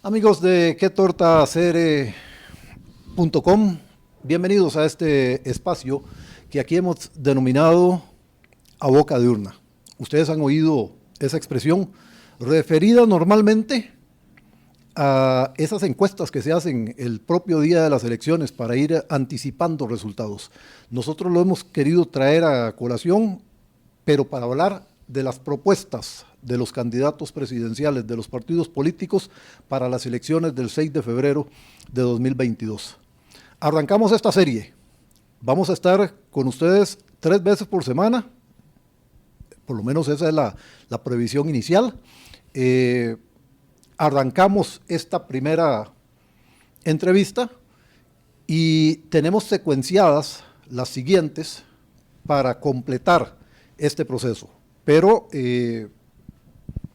Amigos de quetortacr.com, bienvenidos a este espacio que aquí hemos denominado a boca de urna. Ustedes han oído esa expresión referida normalmente a esas encuestas que se hacen el propio día de las elecciones para ir anticipando resultados. Nosotros lo hemos querido traer a colación, pero para hablar de las propuestas de los candidatos presidenciales de los partidos políticos para las elecciones del 6 de febrero de 2022. Arrancamos esta serie. Vamos a estar con ustedes 3 veces por semana, por lo menos esa es la previsión inicial. Arrancamos esta primera entrevista y tenemos secuenciadas las siguientes para completar este proceso, pero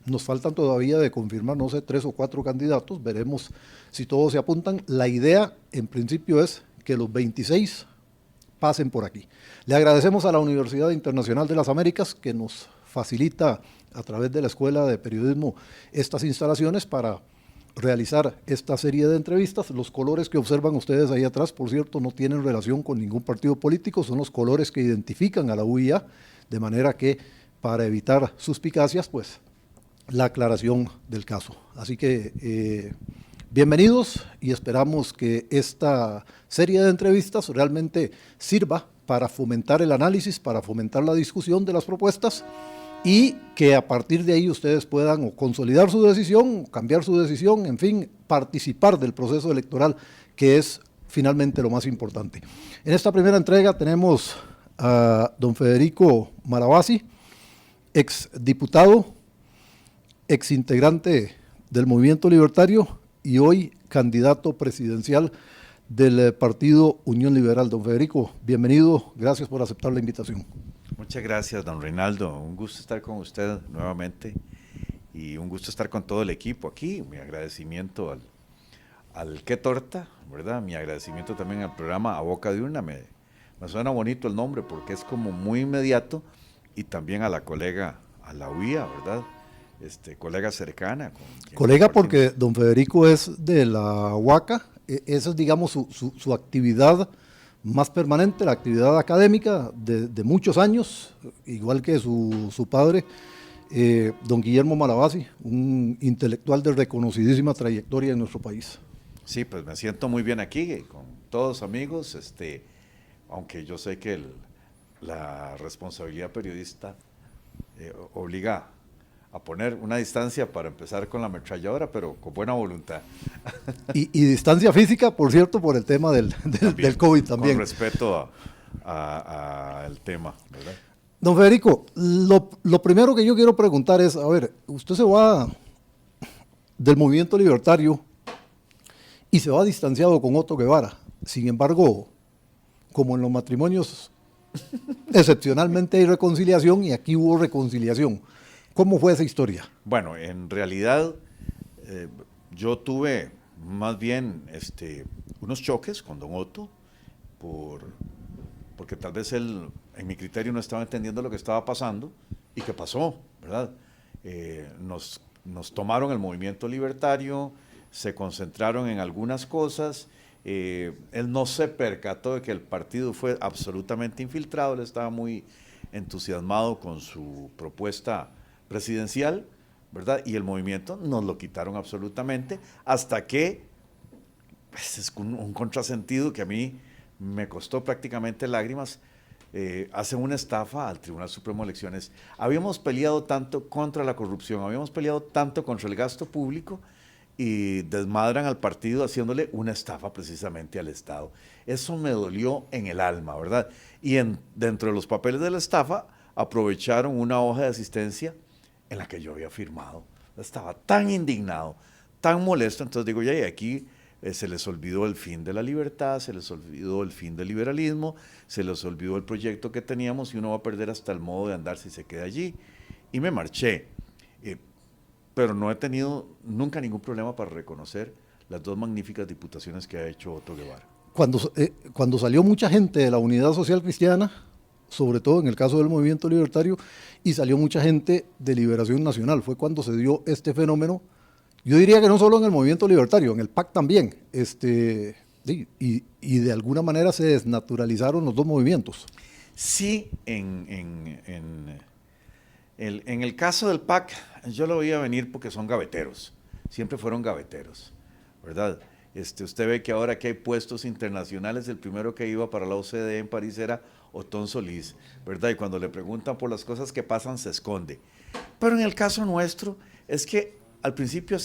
nos faltan todavía de confirmar, no sé, 3 o 4 candidatos, veremos si todos se apuntan. La idea, en principio, es que los 26 pasen por aquí. Le agradecemos a la Universidad Internacional de las Américas que nos facilita a través de la Escuela de Periodismo estas instalaciones para realizar esta serie de entrevistas. Los colores que observan ustedes ahí atrás, por cierto, no tienen relación con ningún partido político, son los colores que identifican a la UIA, de manera que para evitar suspicacias, pues la aclaración del caso. Así que bienvenidos y esperamos que esta serie de entrevistas realmente sirva para fomentar el análisis, para fomentar la discusión de las propuestas y que a partir de ahí ustedes puedan o consolidar su decisión, o cambiar su decisión, en fin, participar del proceso electoral, que es finalmente lo más importante. En esta primera entrega tenemos a don Federico Maravasi, exdiputado, exintegrante del Movimiento Libertario y hoy candidato presidencial del partido Unión Liberal. Don Federico, bienvenido, gracias por aceptar la invitación. Muchas gracias, don Reinaldo, un gusto estar con usted nuevamente y un gusto estar con todo el equipo aquí. Mi agradecimiento al Qué Torta, ¿verdad? Mi agradecimiento también al programa A Boca de Urna, me suena bonito el nombre porque es como muy inmediato, y también a la colega, a la UIA, ¿verdad? Colega cercana. Colega porque don Federico es de la UACA, esa es, digamos, su actividad más permanente, la actividad académica de muchos años, igual que su padre, don Guillermo Maravasi, un intelectual de reconocidísima trayectoria en nuestro país. Sí, pues me siento muy bien aquí, con todos amigos, aunque yo sé que la responsabilidad periodista obliga a poner una distancia para empezar con la ametralladora, pero con buena voluntad. Y distancia física, por cierto, por el tema del COVID también. Con respeto al tema, ¿verdad? Don Federico, lo primero que yo quiero preguntar es, a ver, usted se va del Movimiento Libertario y se va distanciado con Otto Guevara. Sin embargo, como en los matrimonios, excepcionalmente hay reconciliación y aquí hubo reconciliación. ¿Cómo fue esa historia? Bueno, en realidad yo tuve más bien unos choques con don Otto porque tal vez él, en mi criterio, no estaba entendiendo lo que estaba pasando y que pasó, ¿verdad? Nos tomaron el movimiento libertario, se concentraron en algunas cosas, él no se percató de que el partido fue absolutamente infiltrado, él estaba muy entusiasmado con su propuesta presidencial, ¿verdad? Y el movimiento nos lo quitaron absolutamente, hasta que, pues, es un contrasentido que a mí me costó prácticamente lágrimas, hacen una estafa al Tribunal Supremo de Elecciones. Habíamos peleado tanto contra la corrupción, habíamos peleado tanto contra el gasto público, y desmadran al partido haciéndole una estafa precisamente al Estado. Eso me dolió en el alma, ¿verdad? Y dentro de los papeles de la estafa aprovecharon una hoja de asistencia en la que yo había firmado. Estaba tan indignado, tan molesto, entonces digo, ya, y aquí se les olvidó el fin de la libertad, se les olvidó el fin del liberalismo, se les olvidó el proyecto que teníamos y uno va a perder hasta el modo de andar si se queda allí. Y me marché. Pero no he tenido nunca ningún problema para reconocer las 2 magníficas diputaciones que ha hecho Otto Guevara. Cuando salió mucha gente de la Unidad Social Cristiana, sobre todo en el caso del Movimiento Libertario, y salió mucha gente de Liberación Nacional, fue cuando se dio este fenómeno Yo diría que no solo en el movimiento libertario, en el PAC también. Y de alguna manera se desnaturalizaron los dos movimientos. Sí, en el caso del PAC, yo lo veía venir porque son gaveteros, siempre fueron gaveteros, ¿verdad? Usted ve que ahora que hay puestos internacionales, el primero que iba para la OCDE en París era Otón Solís, ¿verdad? Y cuando le preguntan por las cosas que pasan, se esconde. Pero en el caso nuestro, es que al principio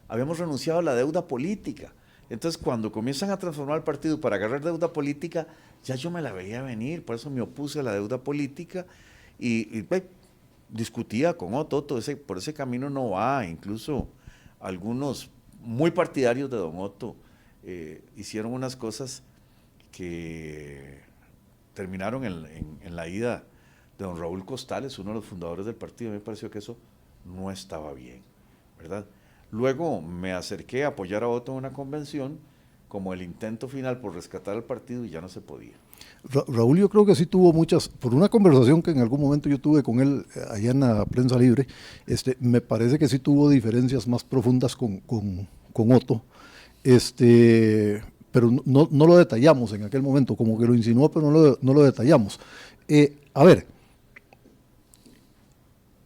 habíamos renunciado a la deuda política. Entonces, cuando comienzan a transformar el partido para agarrar deuda política, ya yo me la veía venir, por eso me opuse a la deuda política y discutía con Otto, por ese camino no va, incluso algunos muy partidarios de don Otto hicieron unas cosas que terminaron en la ida de don Raúl Costales, uno de los fundadores del partido. A mí me pareció que eso no estaba bien, ¿verdad? Luego me acerqué a apoyar a Otto en una convención como el intento final por rescatar al partido y ya no se podía. Raúl, yo creo que sí tuvo muchas, por una conversación que en algún momento yo tuve con él allá en la prensa libre, me parece que sí tuvo diferencias más profundas con Otto, pero no lo detallamos en aquel momento, como que lo insinuó, pero no lo detallamos. A ver,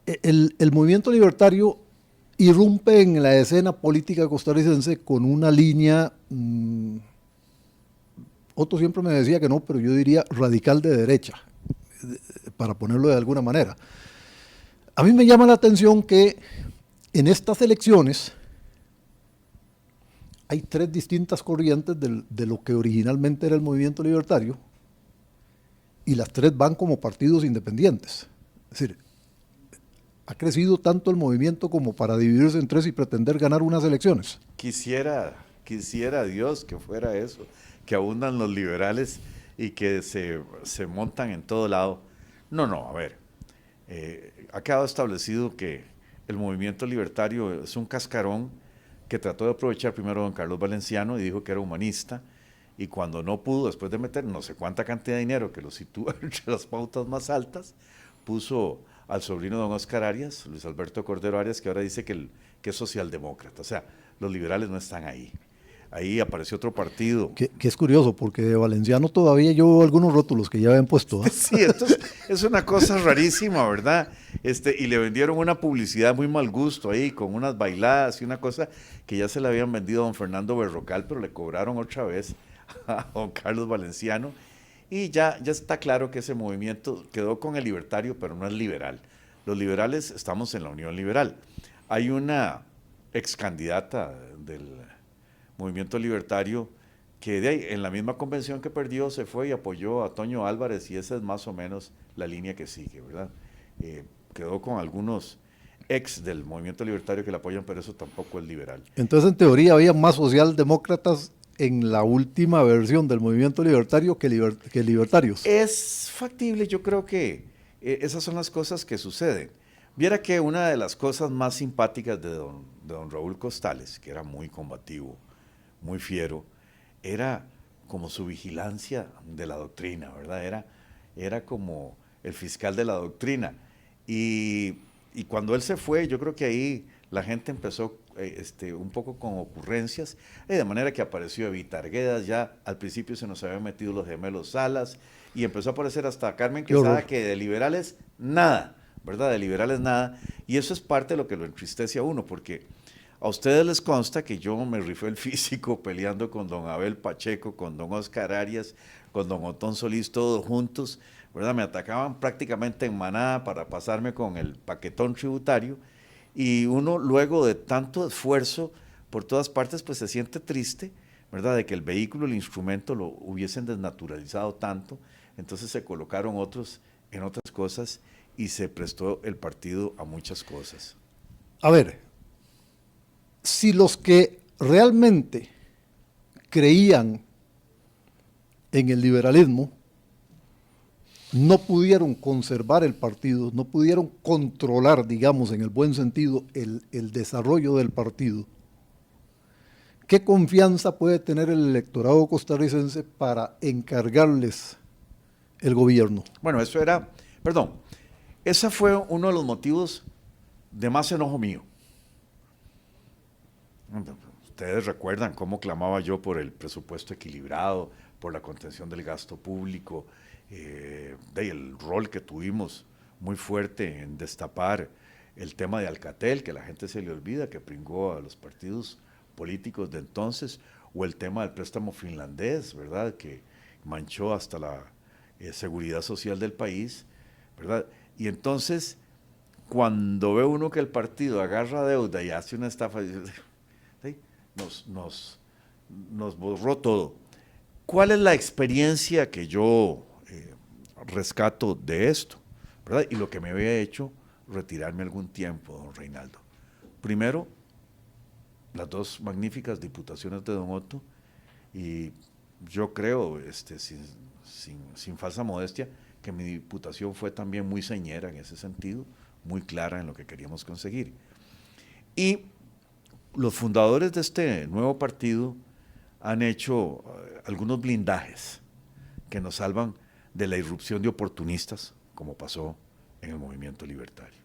el movimiento libertario irrumpe en la escena política costarricense con una línea, Otto siempre me decía que no, pero yo diría radical de derecha, para ponerlo de alguna manera. A mí me llama la atención que en estas elecciones hay tres distintas corrientes de lo que originalmente era el movimiento libertario y las tres van como partidos independientes. Es decir, ha crecido tanto el movimiento como para dividirse en tres y pretender ganar unas elecciones. Quisiera Dios que fuera eso, que abundan los liberales y que se montan en todo lado. No, a ver, ha quedado establecido que el movimiento libertario es un cascarón que trató de aprovechar primero don Carlos Valenciano y dijo que era humanista, y cuando no pudo, después de meter no sé cuánta cantidad de dinero que lo sitúa entre las pautas más altas, puso al sobrino de don Oscar Arias, Luis Alberto Cordero Arias, que ahora dice que es socialdemócrata. O sea, los liberales no están ahí. Ahí apareció otro partido. Que es curioso, porque de Valenciano todavía yo veo algunos rótulos que ya habían puesto. Sí, esto es una cosa rarísima, ¿verdad? Y le vendieron una publicidad muy mal gusto ahí, con unas bailadas y una cosa que ya se le habían vendido a don Fernando Berrocal, pero le cobraron otra vez a don Carlos Valenciano. Y ya está claro que ese movimiento quedó con el libertario, pero no es liberal. Los liberales estamos en la Unión Liberal. Hay una ex candidata del movimiento libertario que de ahí, en la misma convención que perdió, se fue y apoyó a Toño Álvarez, y esa es más o menos la línea que sigue, ¿verdad? Quedó con algunos ex del movimiento libertario que la apoyan, pero eso tampoco es liberal. Entonces, en teoría, había más socialdemócratas en la última versión del movimiento libertario que libertarios. Es factible, yo creo que esas son las cosas que suceden. Viera que una de las cosas más simpáticas de don Raúl Costales, que era muy combativo, muy fiero, era como su vigilancia de la doctrina, ¿verdad? Era como el fiscal de la doctrina. Y cuando él se fue, yo creo que ahí la gente empezó un poco con ocurrencias, de manera que apareció Evita Arguedas, ya al principio se nos habían metido los gemelos Salas, y empezó a aparecer hasta Carmen Quesada, que de liberales nada, ¿verdad? De liberales nada, y eso es parte de lo que lo entristece a uno, porque a ustedes les consta que yo me rifé el físico peleando con don Abel Pacheco, con don Oscar Arias, con don Otón Solís, todos juntos, ¿verdad? Me atacaban prácticamente en manada para pasarme con el paquetón tributario, y uno luego de tanto esfuerzo por todas partes, pues se siente triste, ¿verdad? De que el vehículo, el instrumento lo hubiesen desnaturalizado tanto, entonces se colocaron otros en otras cosas y se prestó el partido a muchas cosas. A ver, si los que realmente creían en el liberalismo no pudieron conservar el partido, no pudieron controlar, digamos, en el buen sentido, el desarrollo del partido, ¿qué confianza puede tener el electorado costarricense para encargarles el gobierno? Bueno, ese fue uno de los motivos de más enojo mío. Ustedes recuerdan cómo clamaba yo por el presupuesto equilibrado, por la contención del gasto público, el rol que tuvimos muy fuerte en destapar el tema de Alcatel, que a la gente se le olvida, que pringó a los partidos políticos de entonces, o el tema del préstamo finlandés, ¿verdad?, que manchó hasta la seguridad social del país, ¿verdad? Y entonces, cuando ve uno que el partido agarra deuda y hace una estafa, ¿sí?, nos borró todo. ¿Cuál es la experiencia que yo rescato de esto, ¿verdad? Y lo que me había hecho retirarme algún tiempo, don Reinaldo. Primero, las dos magníficas diputaciones de don Otto, y yo creo, sin falsa modestia, que mi diputación fue también muy señera en ese sentido, muy clara en lo que queríamos conseguir. Y los fundadores de este nuevo partido han hecho algunos blindajes que nos salvan de la irrupción de oportunistas, como pasó en el movimiento libertario.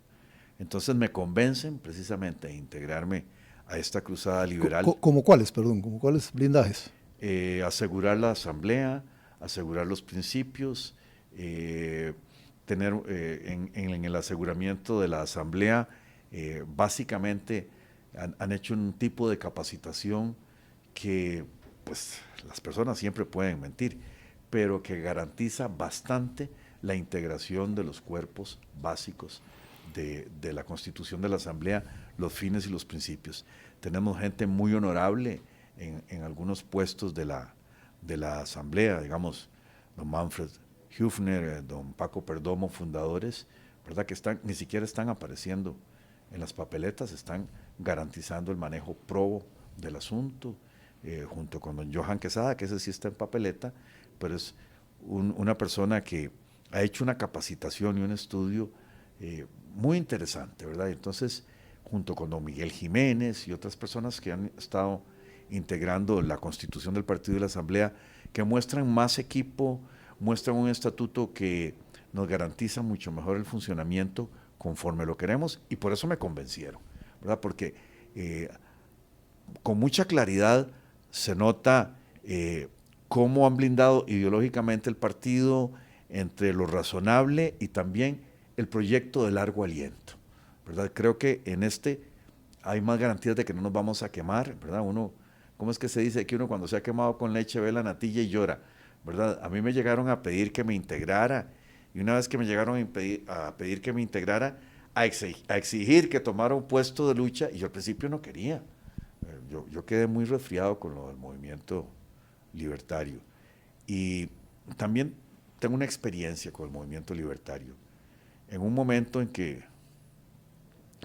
Entonces me convencen precisamente de integrarme a esta cruzada liberal. ¿Cómo cuáles, perdón? ¿Cómo cuáles blindajes? Asegurar la asamblea, asegurar los principios, tener en el aseguramiento de la asamblea, básicamente han hecho un tipo de capacitación que pues las personas siempre pueden mentir, pero que garantiza bastante la integración de los cuerpos básicos de la constitución de la asamblea, los fines y los principios. Tenemos gente muy honorable en algunos puestos de la asamblea, digamos, don Manfred Hüfner, don Paco Perdomo, fundadores, ¿verdad?, que ni siquiera están apareciendo en las papeletas, están garantizando el manejo probo del asunto, junto con don Johan Quesada, que ese sí está en papeleta, pero es una persona que ha hecho una capacitación y un estudio muy interesante, ¿verdad? Entonces, junto con don Miguel Jiménez y otras personas que han estado integrando la constitución del partido y la asamblea, que muestran más equipo, muestran un estatuto que nos garantiza mucho mejor el funcionamiento conforme lo queremos, y por eso me convencieron, ¿verdad? Porque con mucha claridad se nota cómo han blindado ideológicamente el partido entre lo razonable y también el proyecto de largo aliento, ¿verdad? Creo que en hay más garantías de que no nos vamos a quemar, ¿verdad? ¿Cómo es que se dice que uno cuando se ha quemado con leche ve la natilla y llora, ¿verdad? A mí me llegaron a pedir que me integrara, y una vez que me llegaron a pedir que me integrara, a exigir que tomara un puesto de lucha, y yo al principio no quería. Yo quedé muy resfriado con lo del movimiento libertario. Y también tengo una experiencia con el movimiento libertario. En un momento en que,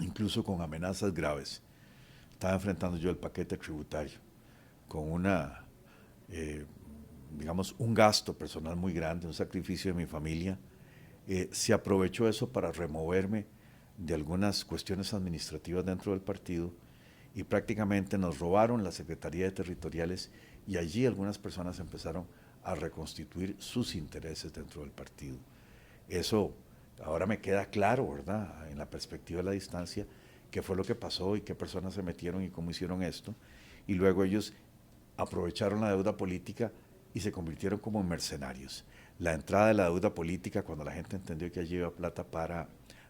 incluso con amenazas graves, estaba enfrentando yo el paquete tributario, con digamos, un gasto personal muy grande, un sacrificio de mi familia, se aprovechó eso para removerme de algunas cuestiones administrativas dentro del partido, y prácticamente nos robaron la Secretaría de Territoriales, y allí algunas personas empezaron a reconstituir sus intereses dentro del partido. Eso ahora me queda claro, ¿verdad?, en la perspectiva de la distancia, qué fue lo que pasó y qué personas se metieron y cómo hicieron esto, y luego ellos aprovecharon la deuda política y se convirtieron como en mercenarios. La entrada de la deuda política, cuando la gente entendió que allí iba plata para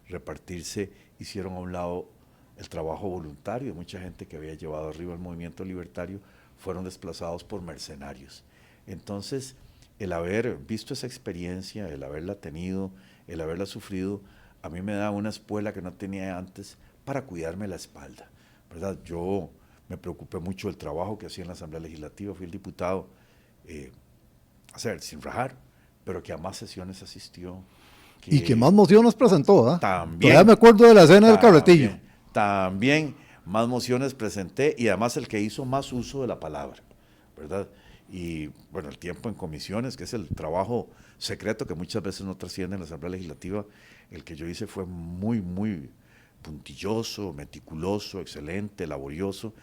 repartirse, hicieron a un lado el trabajo voluntario de mucha gente que había llevado arriba el movimiento libertario, fueron desplazados por mercenarios. Entonces, el haber visto esa experiencia, el haberla tenido, el haberla sufrido, a mí me da una espuela que no tenía antes para cuidarme la espalda, ¿verdad? Yo me preocupé mucho del trabajo que hacía en la Asamblea Legislativa, fui el diputado, sin rajar, pero que a más sesiones asistió. Y que más mociones presentó, ¿ah? También. Todavía me acuerdo de la escena del carretillo. También más mociones presenté, y además el que hizo más uso de la palabra, ¿verdad? Y bueno, el tiempo en comisiones, que es el trabajo secreto que muchas veces no trasciende en la Asamblea Legislativa, el que yo hice fue muy, muy puntilloso, meticuloso, excelente, laborioso.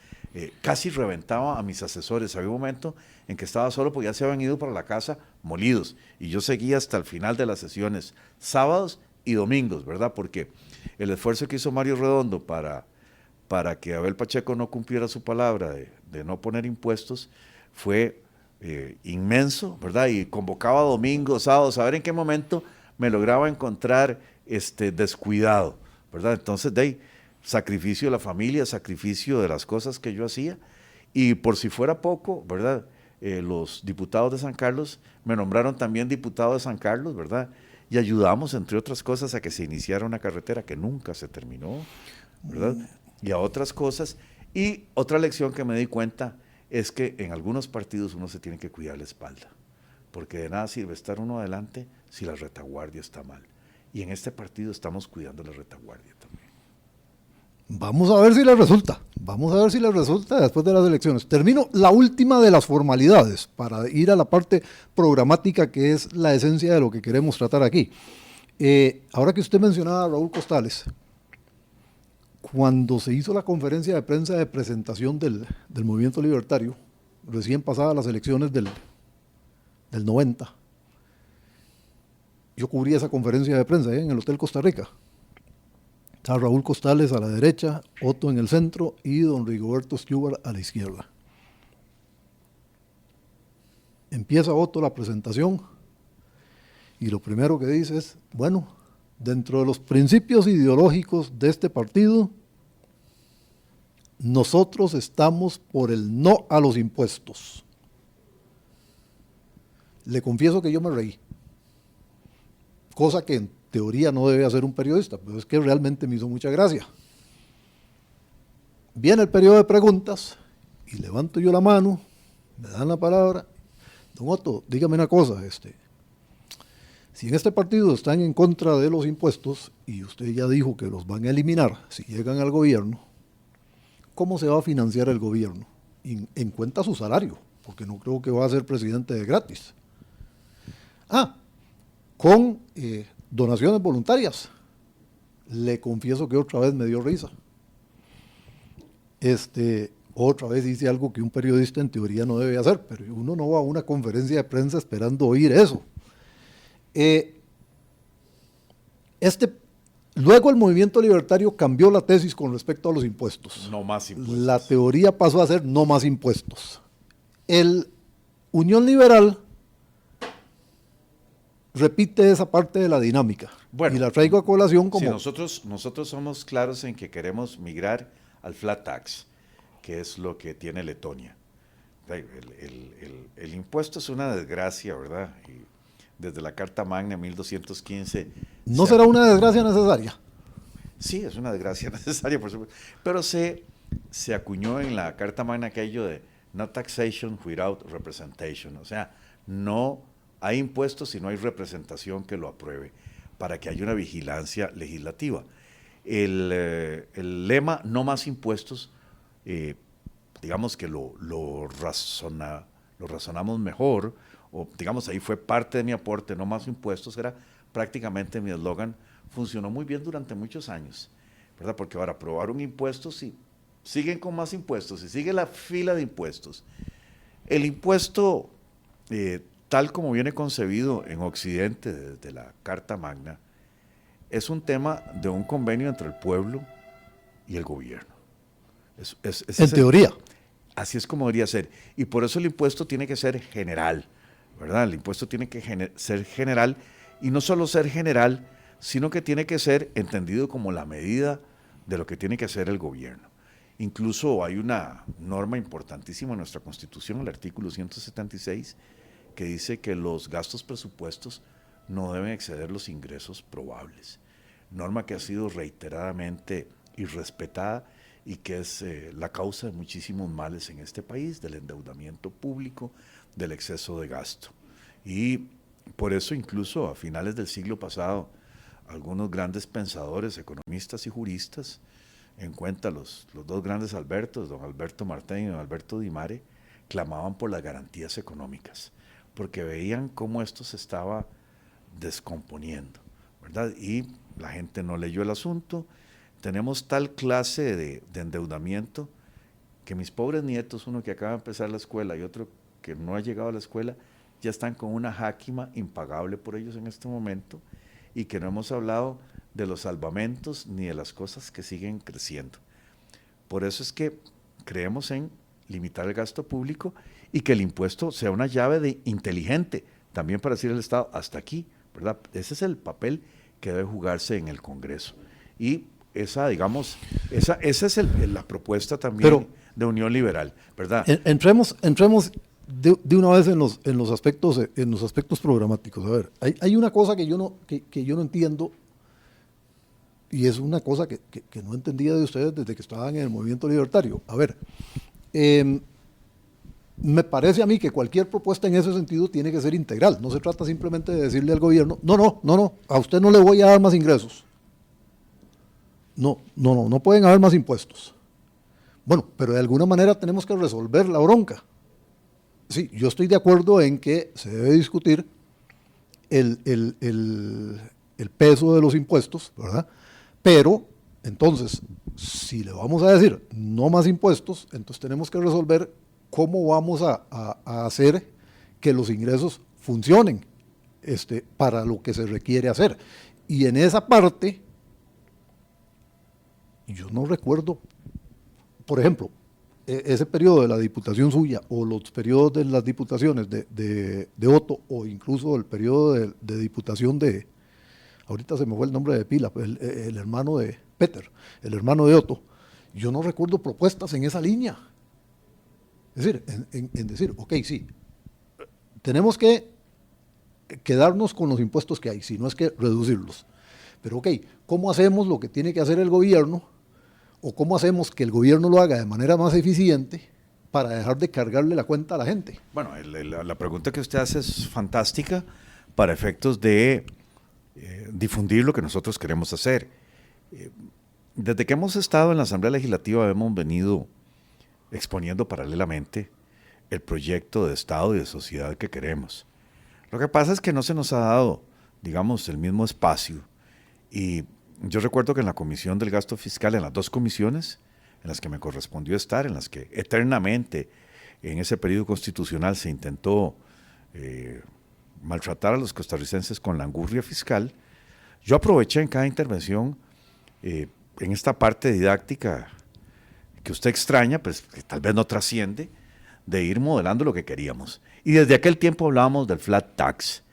Casi reventaba a mis asesores. Había un momento en que estaba solo porque ya se habían ido para la casa molidos, y yo seguía hasta el final de las sesiones, sábados y domingos, ¿verdad? Porque el esfuerzo que hizo Mario Redondo para para que Abel Pacheco no cumpliera su palabra de no poner impuestos fue inmenso, ¿verdad? Y convocaba domingos, sábados, a ver en qué momento me lograba encontrar descuidado, ¿verdad? Entonces, de ahí, sacrificio de la familia, sacrificio de las cosas que yo hacía, y por si fuera poco, ¿verdad? Los diputados de San Carlos me nombraron también diputado de San Carlos, ¿verdad? Y ayudamos, entre otras cosas, a que se iniciara una carretera que nunca se terminó, ¿verdad? Y a otras cosas. Y otra lección que me di cuenta es que en algunos partidos uno se tiene que cuidar la espalda, porque de nada sirve estar uno adelante si la retaguardia está mal. Y en este partido estamos cuidando la retaguardia también. Vamos a ver si les resulta. Vamos a ver si les resulta después de las elecciones. Termino la última de las formalidades para ir a la parte programática, que es la esencia de lo que queremos tratar aquí. Ahora que usted mencionaba a Raúl Costales, cuando se hizo la conferencia de prensa de presentación del movimiento libertario, recién pasadas las elecciones del 90, yo cubrí esa conferencia de prensa en el Hotel Costa Rica. Está Raúl Costales a la derecha, Otto en el centro y don Rigoberto Stewart a la izquierda. Empieza Otto la presentación y lo primero que dice es, bueno, dentro de los principios ideológicos de este partido, nosotros estamos por el no a los impuestos. Le confieso que yo me reí, cosa que en teoría no debe hacer un periodista, pero es que realmente me hizo mucha gracia. Viene el periodo de preguntas y levanto yo la mano, me dan la palabra. Don Otto, dígame una cosa, si en este partido están en contra de los impuestos y usted ya dijo que los van a eliminar si llegan al gobierno, ¿cómo se va a financiar el gobierno? En cuenta su salario, porque no creo que va a ser presidente de gratis. Con donaciones voluntarias. Le confieso que otra vez me dio risa. Otra vez hice algo que un periodista en teoría no debe hacer, pero uno no va a una conferencia de prensa esperando oír eso. Luego el movimiento libertario cambió la tesis con respecto a los impuestos. No más impuestos. La teoría pasó a ser no más impuestos. El Unión Liberal repite esa parte de la dinámica, bueno, y la traigo a colación como... Si nosotros somos claros en que queremos migrar al flat tax, que es lo que tiene Letonia. El impuesto es una desgracia, ¿verdad? Y desde la Carta Magna 1215... ¿No será una desgracia necesaria? Sí, es una desgracia necesaria, por supuesto. Pero se acuñó en la Carta Magna aquello de no taxation without representation. O sea, no hay impuestos si no hay representación que lo apruebe, para que haya una vigilancia legislativa. El lema no más impuestos, digamos que lo razonamos mejor, o digamos ahí fue parte de mi aporte, no más impuestos, era prácticamente mi eslogan. Funcionó muy bien durante muchos años, ¿verdad? Porque ahora aprobaron impuestos y siguen con más impuestos, y sigue la fila de impuestos. El impuesto, tal como viene concebido en Occidente desde la Carta Magna, es un tema de un convenio entre el pueblo y el gobierno. En teoría. Así es como debería ser. Y por eso el impuesto tiene que ser general, ¿verdad? El impuesto tiene que ser general, y no solo ser general, sino que tiene que ser entendido como la medida de lo que tiene que hacer el gobierno. Incluso hay una norma importantísima en nuestra Constitución, el artículo 176, que dice que los gastos presupuestos no deben exceder los ingresos probables. Norma que ha sido reiteradamente irrespetada y que es la causa de muchísimos males en este país, del endeudamiento público, del exceso de gasto. Y por eso incluso a finales del siglo pasado, algunos grandes pensadores, economistas y juristas, en cuenta los dos grandes Albertos, don Alberto Martín y don Alberto Di Mare, clamaban por las garantías económicas, porque veían cómo esto se estaba descomponiendo, ¿verdad? Y la gente no leyó el asunto. Tenemos tal clase de endeudamiento que mis pobres nietos, uno que acaba de empezar la escuela y otro que no ha llegado a la escuela, ya están con una jáquima impagable por ellos en este momento, y que no hemos hablado de los salvamentos ni de las cosas que siguen creciendo. Por eso es que creemos en limitar el gasto público y que el impuesto sea una llave inteligente, también para decir al Estado, hasta aquí, ¿verdad? Ese es el papel que debe jugarse en el Congreso. Y esa, digamos, esa es la propuesta también de Unión Liberal, ¿verdad? Entremos de una vez en los aspectos programáticos. A ver, hay una cosa que yo no entiendo, y es una cosa que no entendía de ustedes desde que estaban en el movimiento libertario. A ver, me parece a mí que cualquier propuesta en ese sentido tiene que ser integral. No se trata simplemente de decirle al gobierno, no, a usted no le voy a dar más ingresos. No pueden haber más impuestos. Bueno, pero de alguna manera tenemos que resolver la bronca. Sí, yo estoy de acuerdo en que se debe discutir el peso de los impuestos, ¿verdad? Pero, entonces, si le vamos a decir no más impuestos, entonces tenemos que resolver cómo vamos a hacer que los ingresos funcionen para lo que se requiere hacer. Y en esa parte, yo no recuerdo, por ejemplo, ese periodo de la diputación suya o los periodos de las diputaciones de Otto o incluso el periodo de diputación ahorita se me fue el nombre de pila, el hermano de Peter, el hermano de Otto, yo no recuerdo propuestas en esa línea. Es decir, en decir, ok, sí, tenemos que quedarnos con los impuestos que hay, si no es que reducirlos. Pero ok, ¿cómo hacemos lo que tiene que hacer el gobierno? ¿O cómo hacemos que el gobierno lo haga de manera más eficiente para dejar de cargarle la cuenta a la gente? Bueno, la pregunta que usted hace es fantástica para efectos de difundir lo que nosotros queremos hacer. Desde que hemos estado en la Asamblea Legislativa hemos venido exponiendo paralelamente el proyecto de Estado y de sociedad que queremos. Lo que pasa es que no se nos ha dado, digamos, el mismo espacio. Y yo recuerdo que en la Comisión del Gasto Fiscal, en las dos comisiones en las que me correspondió estar, en las que eternamente en ese periodo constitucional se intentó maltratar a los costarricenses con la angurria fiscal, yo aproveché en cada intervención, en esta parte didáctica que usted extraña, pues que tal vez no trasciende, de ir modelando lo que queríamos. Y desde aquel tiempo hablábamos del flat tax,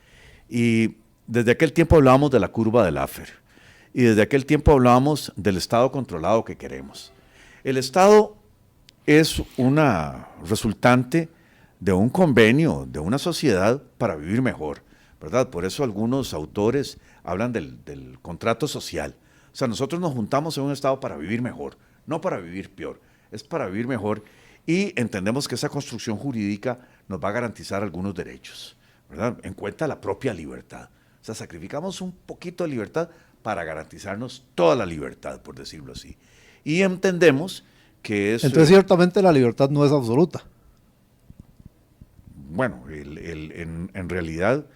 y desde aquel tiempo hablábamos de la curva del Laffer, y desde aquel tiempo hablábamos del Estado controlado que queremos. El Estado es una resultante de un convenio, de una sociedad para vivir mejor, ¿verdad? Por eso algunos autores hablan del contrato social. O sea, nosotros nos juntamos en un Estado para vivir mejor, no para vivir peor, es para vivir mejor y entendemos que esa construcción jurídica nos va a garantizar algunos derechos, ¿verdad? En cuenta la propia libertad. O sea, sacrificamos un poquito de libertad para garantizarnos toda la libertad, por decirlo así. Y entendemos que es... Entonces, ciertamente la libertad no es absoluta. Bueno, en realidad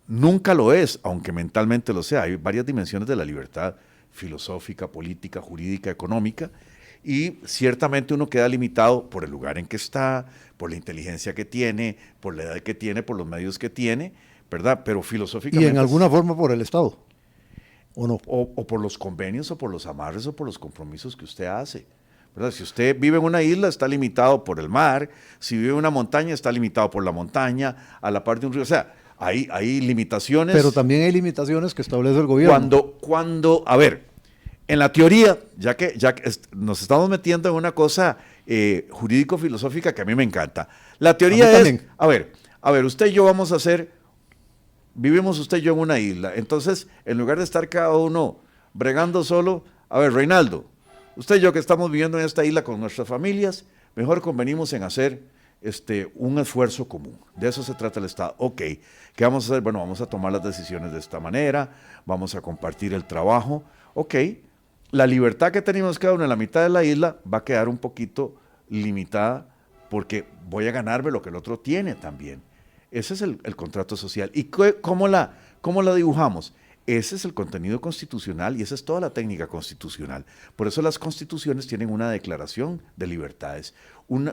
nunca lo es, aunque mentalmente lo sea. Hay varias dimensiones de la libertad: filosófica, política, jurídica, económica, y ciertamente uno queda limitado por el lugar en que está, por la inteligencia que tiene, por la edad que tiene, por los medios que tiene, ¿verdad? Pero filosóficamente... Y en alguna forma por el Estado, ¿o no? O por los convenios, o por los amarres, o por los compromisos que usted hace, ¿verdad? Si usted vive en una isla, está limitado por el mar. Si vive en una montaña, está limitado por la montaña, a la par de un río. O sea, hay limitaciones. Pero también hay limitaciones que establece el gobierno. A ver, en la teoría, ya que nos estamos metiendo en una cosa jurídico-filosófica que a mí me encanta. La teoría es, a ver, usted y yo vamos a vivimos usted y yo en una isla. Entonces, en lugar de estar cada uno bregando solo, a ver, Reinaldo, usted y yo que estamos viviendo en esta isla con nuestras familias, mejor convenimos en hacer un esfuerzo común. De eso se trata el Estado. Ok, ¿qué vamos a hacer? Bueno, vamos a tomar las decisiones de esta manera, vamos a compartir el trabajo. Ok, la libertad que tenemos cada uno en la mitad de la isla va a quedar un poquito limitada porque voy a ganarme lo que el otro tiene también. Ese es el contrato social. ¿Y cómo la dibujamos? Ese es el contenido constitucional y esa es toda la técnica constitucional. Por eso las constituciones tienen una declaración de libertades.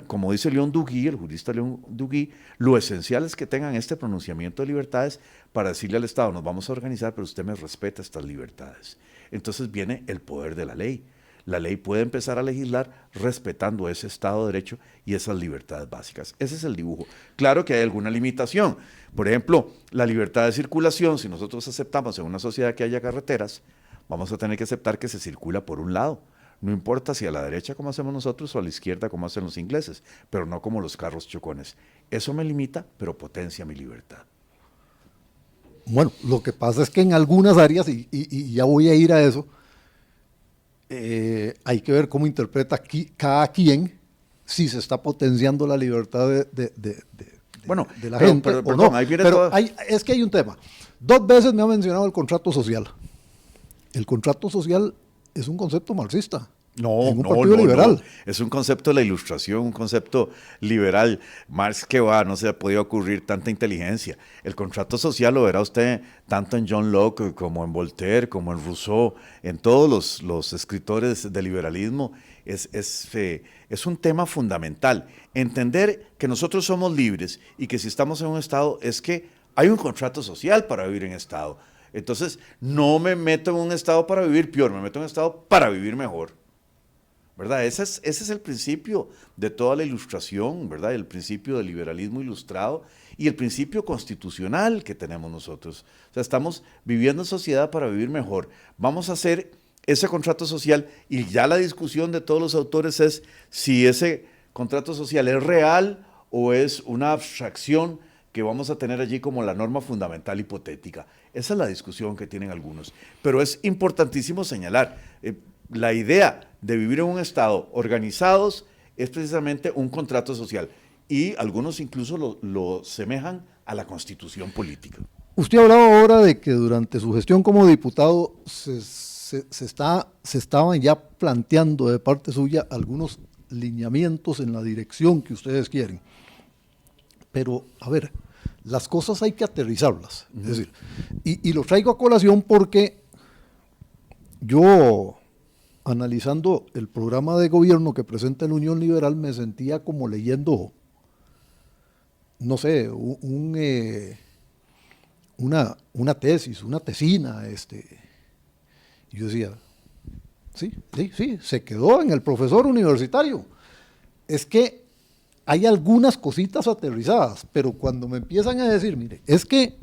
Como dice León Duguí, el jurista León Duguí, lo esencial es que tengan este pronunciamiento de libertades para decirle al Estado, nos vamos a organizar, pero usted me respeta estas libertades. Entonces viene el poder de la ley. la ley puede empezar a legislar respetando ese Estado de Derecho y esas libertades básicas. Ese es el dibujo. Claro que hay alguna limitación. Por ejemplo, la libertad de circulación, si nosotros aceptamos en una sociedad que haya carreteras, vamos a tener que aceptar que se circula por un lado. No importa si a la derecha como hacemos nosotros o a la izquierda como hacen los ingleses, pero no como los carros chocones. Eso me limita, pero potencia mi libertad. Bueno, lo que pasa es que en algunas áreas, y ya voy a ir a eso, hay que ver cómo interpreta cada quien si se está potenciando la libertad de la gente o perdón, no. ahí viene Pero todo. es que hay un tema. 2 veces me ha mencionado el contrato social. El contrato social es un concepto marxista. No, en un partido liberal. no. Es un concepto de la Ilustración, un concepto liberal. Marx, que va, no se le podía ocurrir tanta inteligencia. El contrato social lo verá usted tanto en John Locke como en Voltaire, como en Rousseau, en todos los escritores del liberalismo. Es un tema fundamental. Entender que nosotros somos libres y que si estamos en un Estado es que hay un contrato social para vivir en Estado. Entonces, no me meto en un Estado para vivir peor, me meto en un Estado para vivir mejor. ¿Verdad? Ese es el principio de toda la Ilustración, ¿verdad? El principio del liberalismo ilustrado y el principio constitucional que tenemos nosotros. O sea, estamos viviendo en sociedad para vivir mejor. Vamos a hacer ese contrato social y ya la discusión de todos los autores es si ese contrato social es real o es una abstracción que vamos a tener allí como la norma fundamental hipotética. Esa es la discusión que tienen algunos. Pero es importantísimo señalar, la idea de vivir en un Estado organizados es precisamente un contrato social y algunos incluso lo semejan a la constitución política. Usted hablaba ahora de que durante su gestión como diputado se estaban ya planteando de parte suya algunos lineamientos en la dirección que ustedes quieren. Pero, a ver, las cosas hay que aterrizarlas. Es decir, y lo traigo a colación porque yo, analizando el programa de gobierno que presenta la Unión Liberal, me sentía como leyendo, no sé, una tesis, una tesina. Y yo decía, sí, se quedó en el profesor universitario. Es que hay algunas cositas aterrizadas, pero cuando me empiezan a decir, mire, es que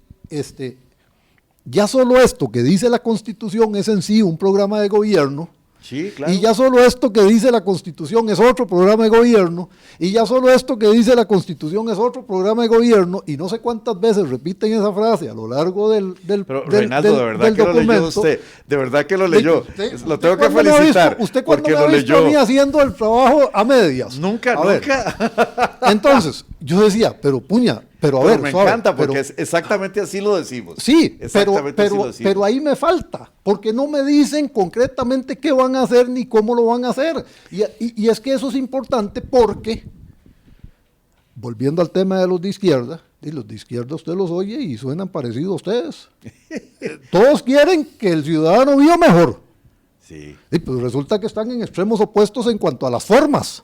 ya solo esto que dice la Constitución es en sí un programa de gobierno. Sí, claro. Y ya solo esto que dice la Constitución es otro programa de gobierno, y ya solo esto que dice la Constitución es otro programa de gobierno, y no sé cuántas veces repiten esa frase a lo largo del Pero Reinaldo, de verdad que documento. lo leyó usted, de verdad que lo leyó. Lo tengo que ¿Cuándo me ha felicitar. visto? ¿Usted cuándo porque me ha lo visto a leyó. mí haciendo el trabajo a medias? Nunca, A ver, nunca. entonces, yo decía, pero puña, pero a ver, me suave, encanta porque pero- es exactamente así lo decimos. Sí, Exactamente así lo decimos. pero ahí me falta, porque no me dicen concretamente qué van a hacer ni cómo lo van a hacer. Y es que eso es importante porque, volviendo al tema de los de izquierda, y los de izquierda usted los oye y suenan parecidos a ustedes. Todos quieren que el ciudadano viva mejor. Sí. Y pues resulta que están en extremos opuestos en cuanto a las formas.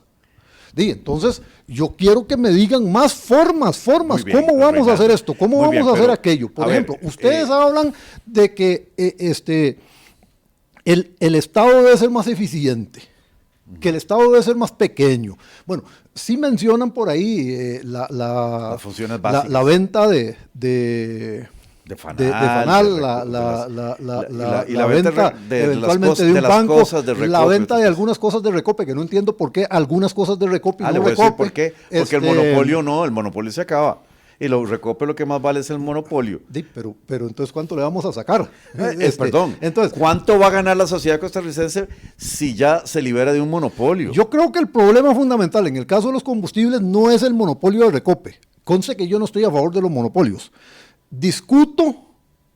Entonces, yo quiero que me digan más formas. Muy bien, ¿Cómo vamos a hacer esto? ¿Cómo muy vamos bien, a hacer pero, aquello? Por a ver, ejemplo, ustedes hablan de que el Estado debe ser más eficiente, que el Estado debe ser más pequeño. Bueno, sí mencionan por ahí Las funciones básicas. la venta de Fanal, Fanal, la venta eventualmente de un banco, cosas de Recope, la venta de pues. algunas cosas de Recope, que no entiendo por qué algunas cosas de Recope y Le no voy a decir Recope. por qué. Porque el monopolio no, el monopolio se acaba. Y lo Recope lo que más vale es el monopolio. Pero entonces, ¿cuánto le vamos a sacar? Perdón, Entonces, ¿cuánto va a ganar la sociedad costarricense si ya se libera de un monopolio? yo creo que el problema fundamental en el caso de los combustibles no es el monopolio de Recope. Conste que yo no estoy a favor de los monopolios. Discuto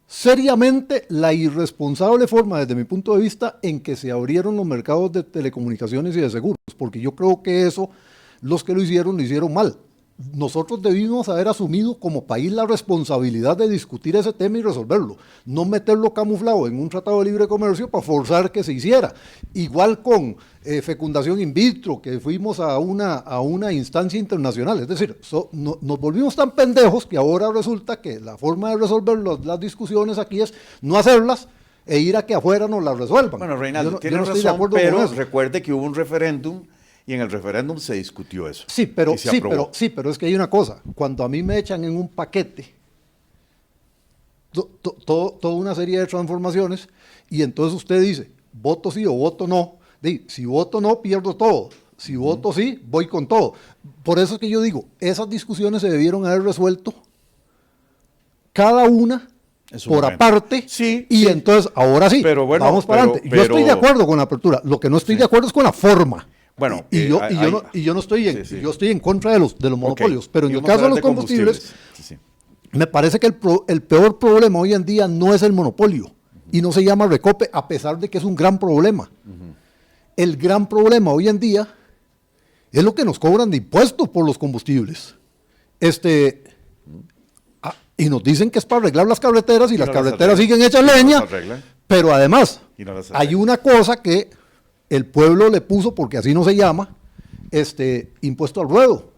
seriamente la irresponsable forma, desde mi punto de vista, en que se abrieron los mercados de telecomunicaciones y de seguros, porque yo creo que eso, los que lo hicieron mal. Nosotros debimos haber asumido como país la responsabilidad de discutir ese tema y resolverlo, no meterlo camuflado en un tratado de libre comercio para forzar que se hiciera. Igual con fecundación in vitro, que fuimos a una instancia internacional. Es decir, nos volvimos tan pendejos que ahora resulta que la forma de resolver las discusiones aquí es no hacerlas e ir a que afuera nos la resuelvan. Bueno, Reinaldo, yo tiene no estoy de razón, acuerdo con pero eso. recuerde que hubo un referéndum y en el referéndum se discutió eso. Sí, pero, y se aprobó. pero es que hay una cosa. Cuando a mí me echan en un paquete toda una serie de transformaciones y entonces usted dice, voto sí o voto no. Si voto no, pierdo todo. Si voto sí, voy con todo. Por eso es que yo digo, esas discusiones se debieron haber resuelto cada una por momento. Aparte, sí, y sí. entonces, ahora sí, pero bueno, vamos para adelante. Yo estoy de acuerdo con la apertura, lo que no estoy de acuerdo es con la forma. Bueno, yo no estoy yo estoy en contra de los monopolios, pero en el caso de los combustibles, me parece que el peor problema hoy en día no es el monopolio, y no se llama Recope, a pesar de que es un gran problema. El gran problema hoy en día es lo que nos cobran de impuestos por los combustibles. Y nos dicen que es para arreglar las carreteras y las carreteras siguen hechas leña, pero además hay una cosa que el pueblo le puso, porque así no se llama, impuesto al ruedo.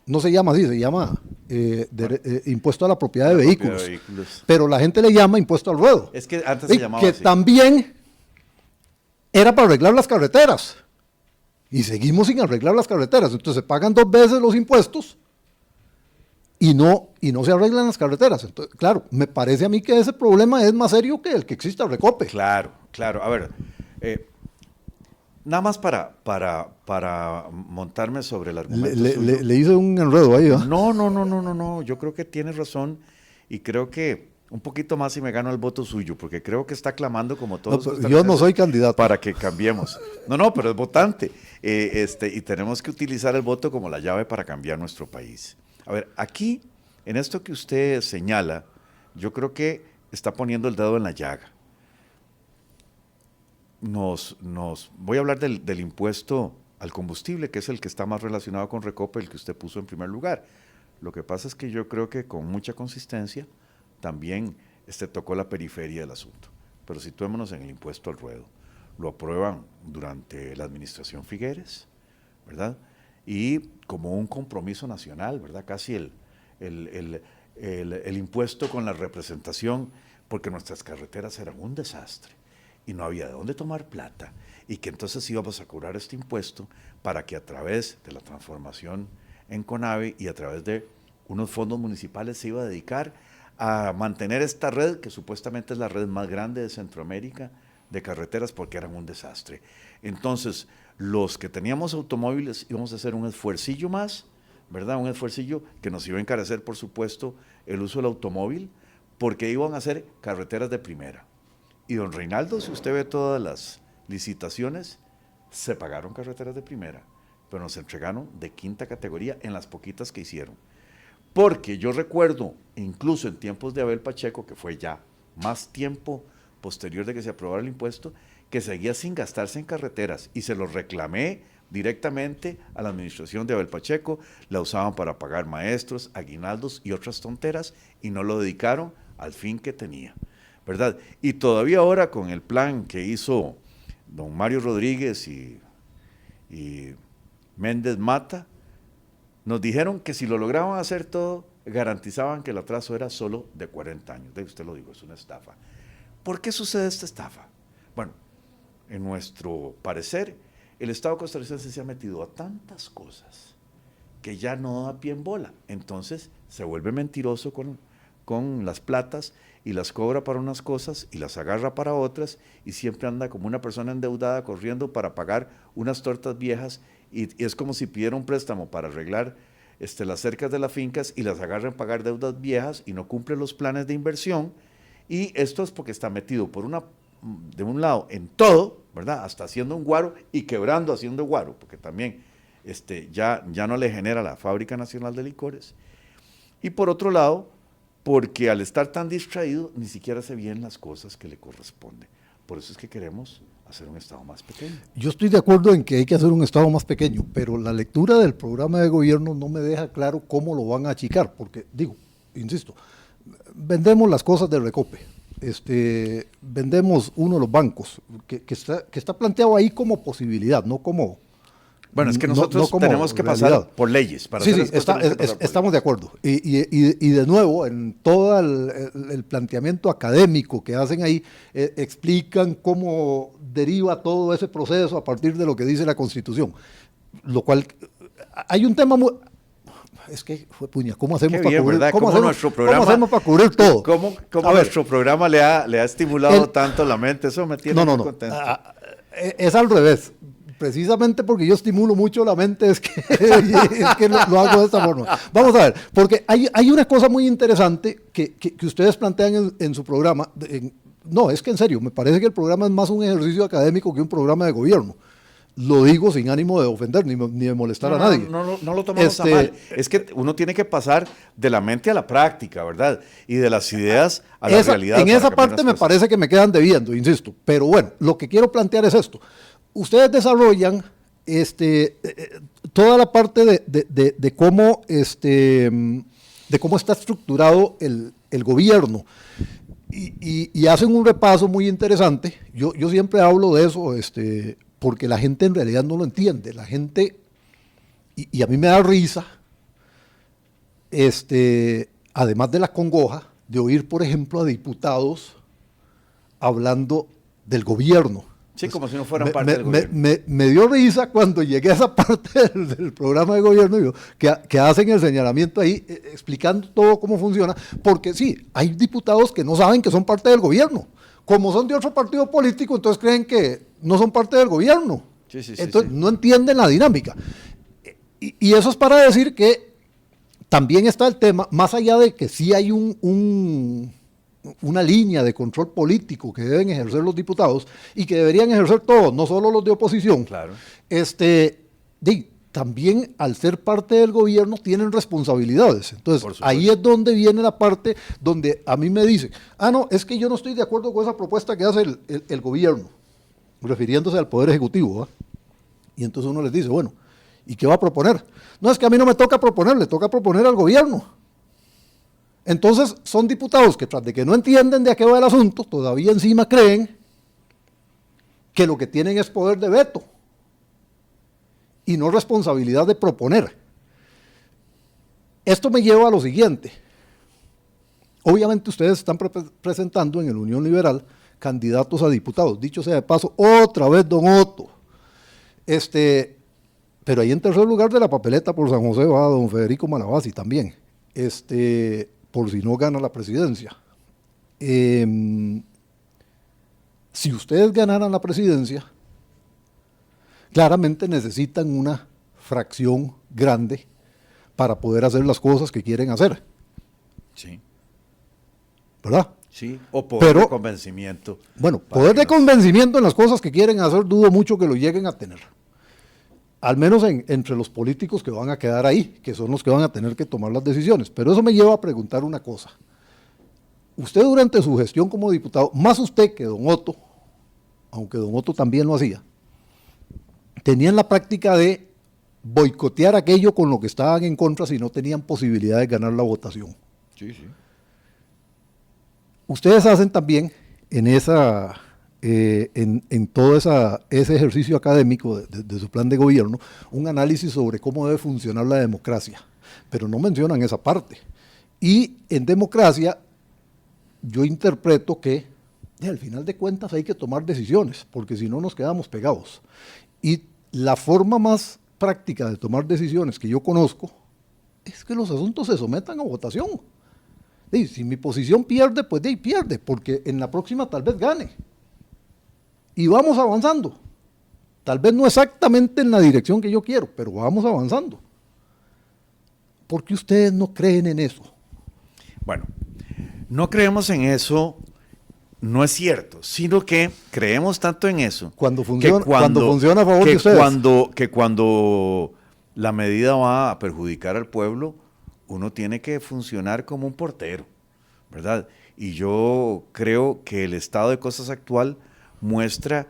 No se llama así, se llama impuesto a la propiedad de vehículos. Pero la gente le llama impuesto al ruedo. Es que antes se llamaba que así. También era para arreglar las carreteras. Y seguimos sin arreglar las carreteras. Entonces se pagan 2 veces los impuestos y no se arreglan las carreteras. Entonces, claro, me parece a mí que ese problema es más serio que el que exista Recope. Claro. A ver, nada más para montarme sobre el argumento. Le hice un enredo ahí, ¿verdad? No. Yo creo que tiene razón y creo que un poquito más y me gano el voto suyo, porque creo que está clamando como todos. Yo no soy candidato. Para que cambiemos. No, pero es votante. Y tenemos que utilizar el voto como la llave para cambiar nuestro país. A ver, aquí, en esto que usted señala, yo creo que está poniendo el dedo en la llaga. Voy a hablar del impuesto al combustible, que es el que está más relacionado con Recope, el que usted puso en primer lugar. Lo que pasa es que yo creo que con mucha consistencia también tocó la periferia del asunto. Pero situémonos en el impuesto al ruedo. Lo aprueban durante la administración Figueres, ¿verdad? Y como un compromiso nacional, ¿verdad? Casi el impuesto con la representación, porque nuestras carreteras eran un desastre y no había de dónde tomar plata, y que entonces íbamos a cobrar este impuesto para que a través de la transformación en CONAVE y a través de unos fondos municipales se iba a dedicar a mantener esta red, que supuestamente es la red más grande de Centroamérica de carreteras, porque eran un desastre. Entonces, los que teníamos automóviles íbamos a hacer un esfuercillo más, ¿verdad? Un esfuercillo que nos iba a encarecer, por supuesto, el uso del automóvil, porque iban a hacer carreteras de primera. Y don Reinaldo, si usted ve todas las licitaciones, se pagaron carreteras de primera, pero nos entregaron de quinta categoría en las poquitas que hicieron. Porque yo recuerdo, incluso en tiempos de Abel Pacheco, que fue ya más tiempo posterior de que se aprobara el impuesto, que seguía sin gastarse en carreteras, y se lo reclamé directamente a la administración de Abel Pacheco. La usaban para pagar maestros, aguinaldos y otras tonteras, y no lo dedicaron al fin que tenía, ¿verdad? Y todavía ahora con el plan que hizo don Mario Rodríguez y Méndez Mata, nos dijeron que si lo lograban hacer todo, garantizaban que el atraso era solo de 40 años. Usted lo dijo, es una estafa. ¿Por qué sucede esta estafa? Bueno, en nuestro parecer, el Estado costarricense se ha metido a tantas cosas que ya no da pie en bola. Entonces se vuelve mentiroso con las platas y las cobra para unas cosas y las agarra para otras, y siempre anda como una persona endeudada corriendo para pagar unas tortas viejas, y es como si pidiera un préstamo para arreglar las cercas de las fincas y las agarran a pagar deudas viejas y no cumple los planes de inversión. Y esto es porque está metido de un lado en todo, ¿verdad? Hasta haciendo un guaro y quebrando haciendo guaro, porque también ya no le genera la Fábrica Nacional de Licores. Y por otro lado, porque al estar tan distraído, ni siquiera se ven las cosas que le corresponden. Por eso es que queremos hacer un Estado más pequeño. Yo estoy de acuerdo en que hay que hacer un Estado más pequeño, pero la lectura del programa de gobierno no me deja claro cómo lo van a achicar, porque, insisto, vendemos las cosas de Recope, vendemos uno de los bancos, que está planteado ahí como posibilidad, no como Bueno, es que nosotros como tenemos que realidad. pasar por leyes. Para Sí, hacer sí, las cosas tenemos que pasar por estamos de acuerdo. Y de nuevo, en todo el planteamiento académico que hacen ahí, explican cómo deriva todo ese proceso a partir de lo que dice la Constitución. Lo cual, hay un tema muy... Es que, puña, ¿cómo hacemos Qué para bien, cubrir, ¿verdad? ¿cómo ¿Cómo hacemos, nuestro programa, cómo hacemos para cubrir todo? ¿Cómo A ver, nuestro programa le ha estimulado tanto la mente? Eso me tiene muy contento. Es al revés. Precisamente porque yo estimulo mucho la mente es que lo hago de esta forma. Vamos a ver, porque hay una cosa muy interesante que ustedes plantean en su programa. No, es que en serio, me parece que el programa es más un ejercicio académico que un programa de gobierno. Lo digo sin ánimo de ofender ni de molestar a nadie. No lo tomamos a mal. Es que uno tiene que pasar de la mente a la práctica, ¿verdad? Y de las ideas a la realidad. En esa parte me parece que me quedan debiendo, insisto. Pero bueno, lo que quiero plantear es esto. Ustedes desarrollan toda la parte de cómo está estructurado el gobierno y hacen un repaso muy interesante. Yo siempre hablo de eso, porque la gente en realidad no lo entiende. La gente, y a mí me da risa, además de la congoja, de oír, por ejemplo, a diputados hablando del gobierno. Sí, como si no fueran parte del gobierno. Me dio risa cuando llegué a esa parte del programa de gobierno que hacen el señalamiento ahí, explicando todo cómo funciona, porque sí, hay diputados que no saben que son parte del gobierno. Como son de otro partido político, entonces creen que no son parte del gobierno. Entonces no entienden la dinámica. Y eso es para decir que también está el tema, más allá de que sí hay una línea de control político que deben ejercer los diputados y que deberían ejercer todos, no solo los de oposición. Claro. También al ser parte del gobierno tienen responsabilidades. Entonces, ahí es donde viene la parte donde a mí me dicen, no, es que yo no estoy de acuerdo con esa propuesta que hace el gobierno, refiriéndose al Poder Ejecutivo, ¿va? Y entonces uno les dice, bueno, ¿y qué va a proponer? No, es que a mí no me toca proponer, le toca proponer al gobierno. Entonces, son diputados que tras de que no entienden de a qué va el asunto, todavía encima creen que lo que tienen es poder de veto y no responsabilidad de proponer. Esto me lleva a lo siguiente. Obviamente ustedes están presentando en el Unión Liberal candidatos a diputados. Dicho sea de paso, otra vez don Otto. Pero ahí en tercer lugar de la papeleta por San José va don Federico Malavasi también. Por si no gana la presidencia. Si ustedes ganaran la presidencia, claramente necesitan una fracción grande para poder hacer las cosas que quieren hacer. Sí. ¿Verdad? Sí, o poder de convencimiento. Bueno, poder de convencimiento en las cosas que quieren hacer, dudo mucho que lo lleguen a tener. Al menos entre los políticos que van a quedar ahí, que son los que van a tener que tomar las decisiones. Pero eso me lleva a preguntar una cosa. Usted durante su gestión como diputado, más usted que don Otto, aunque don Otto también lo hacía, tenían la práctica de boicotear aquello con lo que estaban en contra si no tenían posibilidad de ganar la votación. Sí, sí. Ustedes hacen también en todo ese ejercicio académico de su plan de gobierno un análisis sobre cómo debe funcionar la democracia, pero no mencionan esa parte. Y en democracia yo interpreto que al final de cuentas hay que tomar decisiones, porque si no nos quedamos pegados. Y la forma más práctica de tomar decisiones que yo conozco es que los asuntos se sometan a votación. Si mi posición pierde, pues pierde, porque en la próxima tal vez gane. Y vamos avanzando. Tal vez no exactamente en la dirección que yo quiero, pero vamos avanzando. ¿Por qué ustedes no creen en eso? Bueno, no creemos en eso, no es cierto, sino que creemos tanto en eso. Cuando funciona a favor de ustedes. Que cuando la medida va a perjudicar al pueblo, uno tiene que funcionar como un portero, ¿verdad? Y yo creo que el estado de cosas actual muestra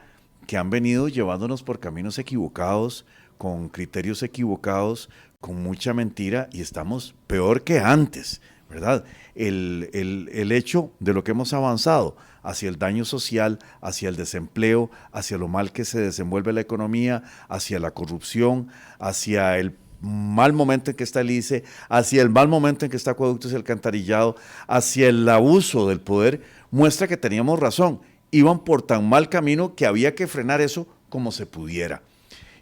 que han venido llevándonos por caminos equivocados, con criterios equivocados, con mucha mentira, y estamos peor que antes, ¿verdad? El hecho de lo que hemos avanzado hacia el daño social, hacia el desempleo, hacia lo mal que se desenvuelve la economía, hacia la corrupción, hacia el mal momento en que está el ICE, hacia el mal momento en que está Acueductos y Alcantarillado, hacia el abuso del poder, muestra que teníamos razón. Iban por tan mal camino que había que frenar eso como se pudiera.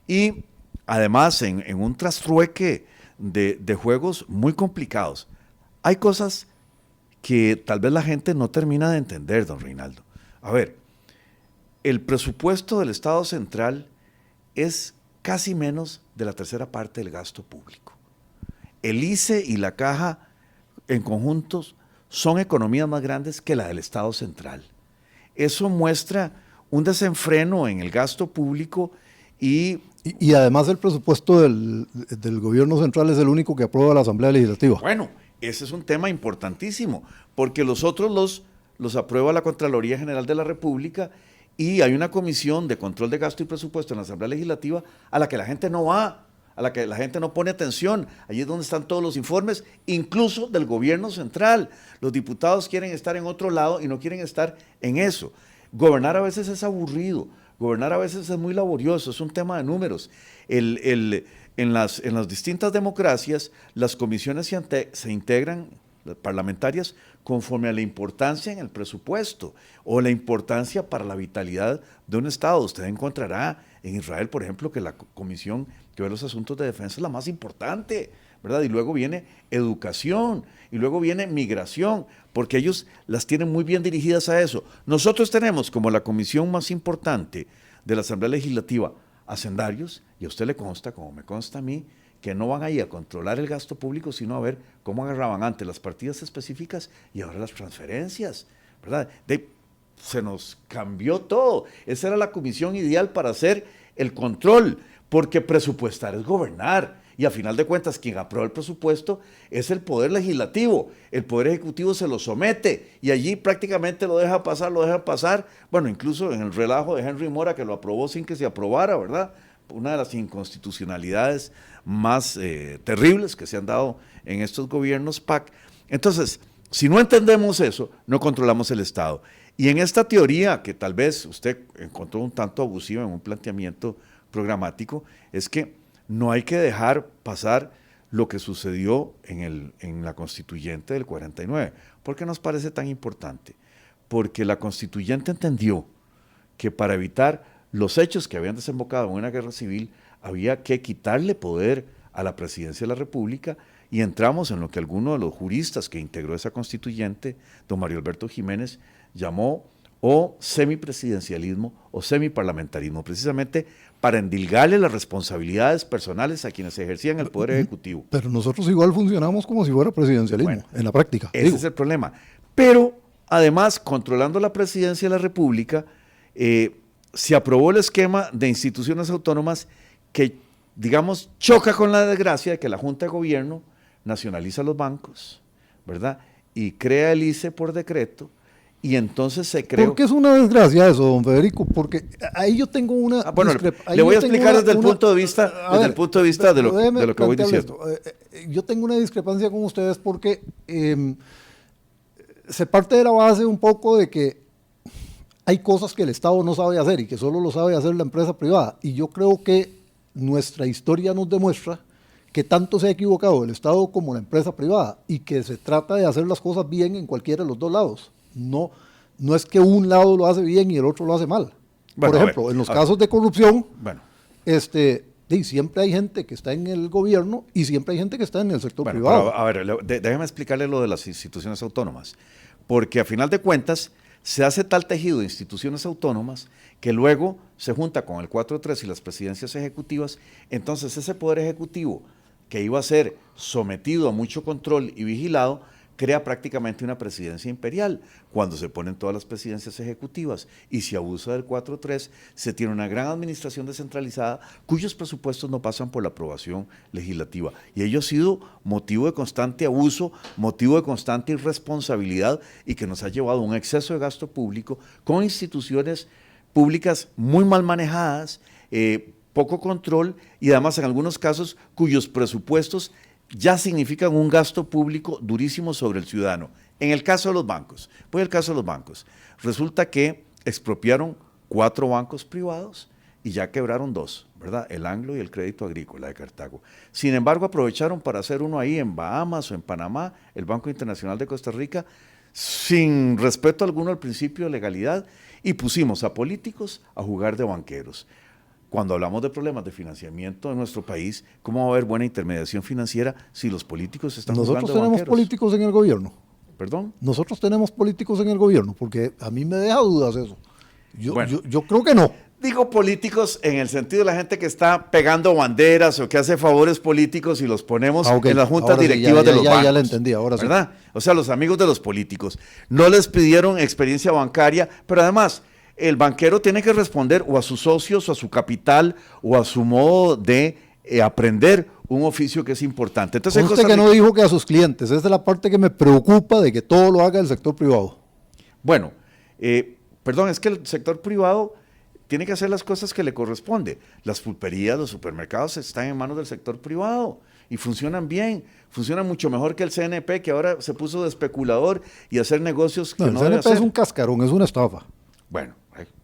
Y además, en un trastrueque de juegos muy complicados, hay cosas que tal vez la gente no termina de entender, don Reinaldo. A ver, el presupuesto del Estado Central es casi menos de la tercera parte del gasto público. El ICE y la Caja en conjuntos son economías más grandes que la del Estado Central. Eso muestra un desenfreno en el gasto público y además el presupuesto del gobierno central es el único que aprueba la Asamblea Legislativa. Bueno, ese es un tema importantísimo, porque los otros los aprueba la Contraloría General de la República y hay una comisión de control de gasto y presupuesto en la Asamblea Legislativa a la que la gente no va, a la que la gente no pone atención. Allí es donde están todos los informes, incluso del gobierno central. Los diputados quieren estar en otro lado y no quieren estar en eso. Gobernar a veces es aburrido, gobernar a veces es muy laborioso, es un tema de números. En las distintas democracias, las comisiones se integran, las parlamentarias, conforme a la importancia en el presupuesto o la importancia para la vitalidad de un Estado. Usted encontrará en Israel, por ejemplo, que la comisión que ve los asuntos de defensa es la más importante, ¿verdad? Y luego viene educación, y luego viene migración, porque ellos las tienen muy bien dirigidas a eso. Nosotros tenemos como la comisión más importante de la Asamblea Legislativa hacendarios, y a usted le consta, como me consta a mí, que no van ahí a controlar el gasto público, sino a ver cómo agarraban antes las partidas específicas y ahora las transferencias, ¿verdad? Se nos cambió todo. Esa era la comisión ideal para hacer el control, porque presupuestar es gobernar. Y a final de cuentas, quien aprueba el presupuesto es el Poder Legislativo. El Poder Ejecutivo se lo somete y allí prácticamente lo deja pasar. Bueno, incluso en el relajo de Henry Mora, que lo aprobó sin que se aprobara, ¿verdad? Una de las inconstitucionalidades más terribles que se han dado en estos gobiernos PAC. Entonces, si no entendemos eso, no controlamos el Estado. Y en esta teoría, que tal vez usted encontró un tanto abusiva en un planteamiento programático, es que no hay que dejar pasar lo que sucedió en la constituyente del 49. ¿Por qué nos parece tan importante? Porque la constituyente entendió que para evitar los hechos que habían desembocado en una guerra civil había que quitarle poder a la presidencia de la República y entramos en lo que alguno de los juristas que integró esa constituyente, don Mario Alberto Jiménez, llamó o semipresidencialismo o semiparlamentarismo, precisamente para endilgarle las responsabilidades personales a quienes ejercían el Poder Ejecutivo. Pero nosotros igual funcionamos como si fuera presidencialismo, bueno, en la práctica. Ese es el problema. Pero, además, controlando la presidencia de la República, se aprobó el esquema de instituciones autónomas que, digamos, choca con la desgracia de que la Junta de Gobierno nacionaliza los bancos, ¿verdad? Y crea el ICE por decreto. Y entonces se creó... ¿Por qué es una desgracia eso, don Federico? Porque ahí yo tengo una... bueno, le voy a explicar desde el punto de vista de lo que voy diciendo. Yo tengo una discrepancia con ustedes porque se parte de la base un poco de que hay cosas que el Estado no sabe hacer y que solo lo sabe hacer la empresa privada. Y yo creo que nuestra historia nos demuestra que tanto se ha equivocado el Estado como la empresa privada y que se trata de hacer las cosas bien en cualquiera de los dos lados. No es que un lado lo hace bien y el otro lo hace mal. Bueno, por ejemplo, en los casos de corrupción, siempre hay gente que está en el gobierno y siempre hay gente que está en el sector privado. A ver, déjeme explicarle lo de las instituciones autónomas. Porque a final de cuentas, se hace tal tejido de instituciones autónomas que luego se junta con el 4-3 y las presidencias ejecutivas. Entonces, ese poder ejecutivo que iba a ser sometido a mucho control y vigilado, crea prácticamente una presidencia imperial cuando se ponen todas las presidencias ejecutivas y se abusa del 4-3, se tiene una gran administración descentralizada cuyos presupuestos no pasan por la aprobación legislativa. Y ello ha sido motivo de constante abuso, motivo de constante irresponsabilidad y que nos ha llevado a un exceso de gasto público con instituciones públicas muy mal manejadas, poco control y además en algunos casos cuyos presupuestos ya significan un gasto público durísimo sobre el ciudadano. En el caso de los bancos, resulta que expropiaron 4 bancos privados y ya quebraron 2, ¿verdad? El Anglo y el Crédito Agrícola de Cartago. Sin embargo, aprovecharon para hacer uno ahí en Bahamas o en Panamá, el Banco Internacional de Costa Rica, sin respeto alguno al principio de legalidad, y pusimos a políticos a jugar de banqueros. Cuando hablamos de problemas de financiamiento en nuestro país, ¿cómo va a haber buena intermediación financiera si los políticos están jugando de banqueros? Nosotros tenemos políticos en el gobierno. ¿Perdón? Nosotros tenemos políticos en el gobierno, porque a mí me deja dudas eso. Bueno. Yo creo que no. Digo políticos en el sentido de la gente que está pegando banderas o que hace favores políticos y los ponemos en las juntas ahora directivas de los bancos. Ya la entendí, ahora sí. ¿Verdad? O sea, los amigos de los políticos. No les pidieron experiencia bancaria, pero además el banquero tiene que responder o a sus socios o a su capital o a su modo de aprender un oficio que es importante. Entonces, usted que no dijo que a sus clientes, esa es la parte que me preocupa de que todo lo haga el sector privado. Bueno, perdón, es que el sector privado tiene que hacer las cosas que le corresponde. Las pulperías, los supermercados están en manos del sector privado y funcionan bien, funcionan mucho mejor que el CNP, que ahora se puso de especulador y hacer negocios que no debe hacer. El CNP es un cascarón, es una estafa. Bueno,